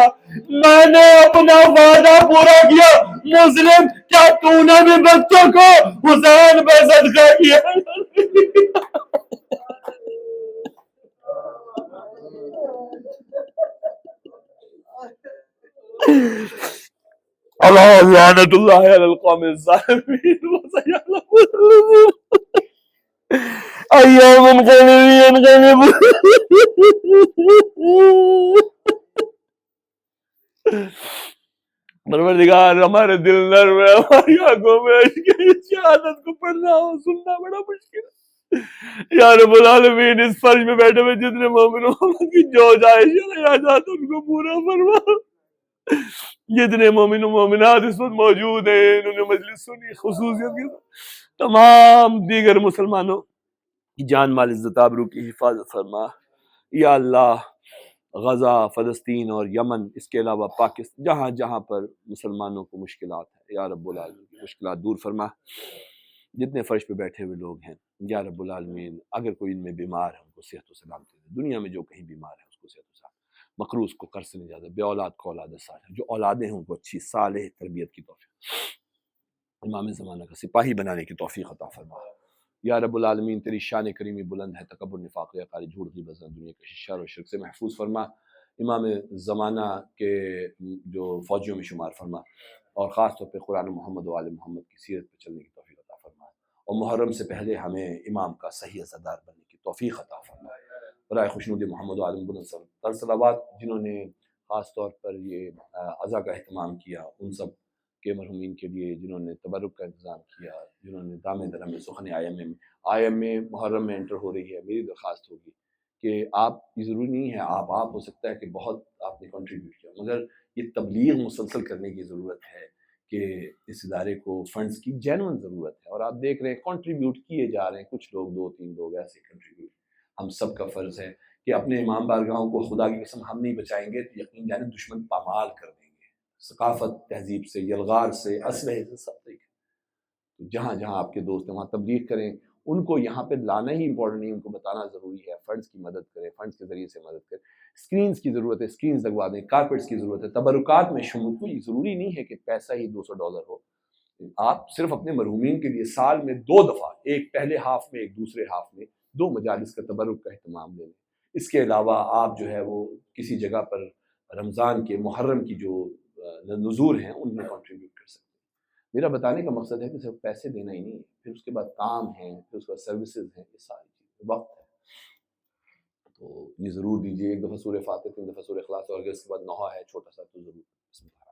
Speaker 2: میں نے اپنا وعدہ پورا کیا. مسلم، کیا تو نے بھی بچوں کو حسین پہ صدقہ کیا؟ اللہ لعنت اللہ علی القوم الظالمین وسيعلم ایام قلیل پروردگار ہمارے دل نرم ہے، ہماری آنکھوں میں اشک ہے، اس شہادت کو پڑھنا اور سننا بڑا مشکل ہے. یا رب العالمین، اس فرش میں بیٹھے ہوئے جتنے مومن کی جو جائش حاجات ان کو پورا فرما. جتنے مومن و مومنات اس وقت موجود ہیں انہوں نے مجلس سنی، خصوصیت کے ساتھ تمام دیگر مسلمانوں کی جان مال عزت آبرو کی حفاظت فرما. یا اللہ، غزہ، فلسطین اور یمن، اس کے علاوہ پاکستان، جہاں جہاں پر مسلمانوں کو مشکلات ہیں، یا رب العالمین کی مشکلات دور فرما. جتنے فرش پہ بیٹھے ہوئے لوگ ہیں یا رب العالمین، اگر کوئی ان میں بیمار ہے ان کو صحت و سلامتی دے. دنیا میں جو کہیں بیمار ہے اس کو صحت و سلامتی
Speaker 1: مقروض کو قرض سے نہیں جاتا، بے اولاد کو اولاد صالح، جو اولادیں ہیں ان کو اچھی صالح تربیت کی توفیق، امام زمانہ کا سپاہی بنانے کی توفیق عطا فرما۔ یا رب العالمین تیری شان کریمی بلند ہے، تکبر نفاق ریاکاری جھوٹ غیبت زنا دنیا کے شر و شرک سے محفوظ فرما، امام زمانہ کے جو فوجیوں میں شمار فرما، اور خاص طور پہ قرآن محمد و آل محمد کی سیرت پہ چلنے کی توفیق عطا فرما، اور محرم سے پہلے ہمیں امام کا صحیح عزادار بننے کی توفیق عطا فرما۔ برائے خوشنود محمد و آل بلند صلوات، جنہوں نے خاص طور پر یہ عزا کا اہتمام کیا، ان سب کے مرحومین کے لیے، جنہوں نے تبرک کا انتظام کیا، جنہوں نے دام درہم سخن آئم میں محرم میں انٹر ہو رہی ہے، میری درخواست ہوگی کہ آپ، یہ ضروری نہیں ہے آپ ہو سکتا ہے کہ بہت آپ نے کنٹریبیوٹ کیا، مگر یہ تبلیغ مسلسل کرنے کی ضرورت ہے کہ اس ادارے کو فنڈز کی جینوئن ضرورت ہے، اور آپ دیکھ رہے ہیں کنٹریبیوٹ کیے جا رہے ہیں، کچھ لوگ 2-3 لوگ ایسے کنٹریبیوٹ۔ ہم سب کا فرض ہے کہ اپنے امام بارگاہوں کو خدا کی قسم ہم نہیں بچائیں گے تو یقین جانے دشمن پامال کر دیں گے، ثقافت تہذیب سے، یلغار سے، اسلحے سے، سب طریقے۔ تو جہاں جہاں آپ کے دوست ہیں وہاں تبلیغ کریں، ان کو یہاں پہ لانا ہی امپورٹنٹ نہیں، ان کو بتانا ضروری ہے، فنڈز کی مدد کریں، فنڈز کے ذریعے سے مدد کریں، اسکرینز کی ضرورت ہے، اسکرینز لگوا دیں، کارپیٹس کی ضرورت ہے، تبرکات میں شمول، کوئی ضروری نہیں ہے کہ پیسہ ہی $200 ہو، آپ صرف اپنے مرحومین کے لیے سال میں 2 دفعہ، ایک پہلے ہاف میں ایک دوسرے ہاف میں 2 مجالس کا تبرک کا اہتمام لے لیں۔ اس کے علاوہ آپ جو ہے وہ کسی جگہ پر رمضان کے محرم کی جو نذور ہیں ان میں کنٹریبیوٹ کر سکتے ہیں۔ میرا بتانے کا مقصد ہے کہ صرف پیسے دینا ہی نہیں ہے، پھر اس کے بعد کام ہیں، پھر اس کے بعد سروسز ہیں، یہ ساری چیزیں، وقت ہے، تو یہ ضرور دیجیے، ایک دفعہ سورہ فاتحہ، 3 دفعہ سورہ اخلاص، اور اگر اس کے بعد نوحہ ہے چھوٹا سا تو ضرور بسم اللہ۔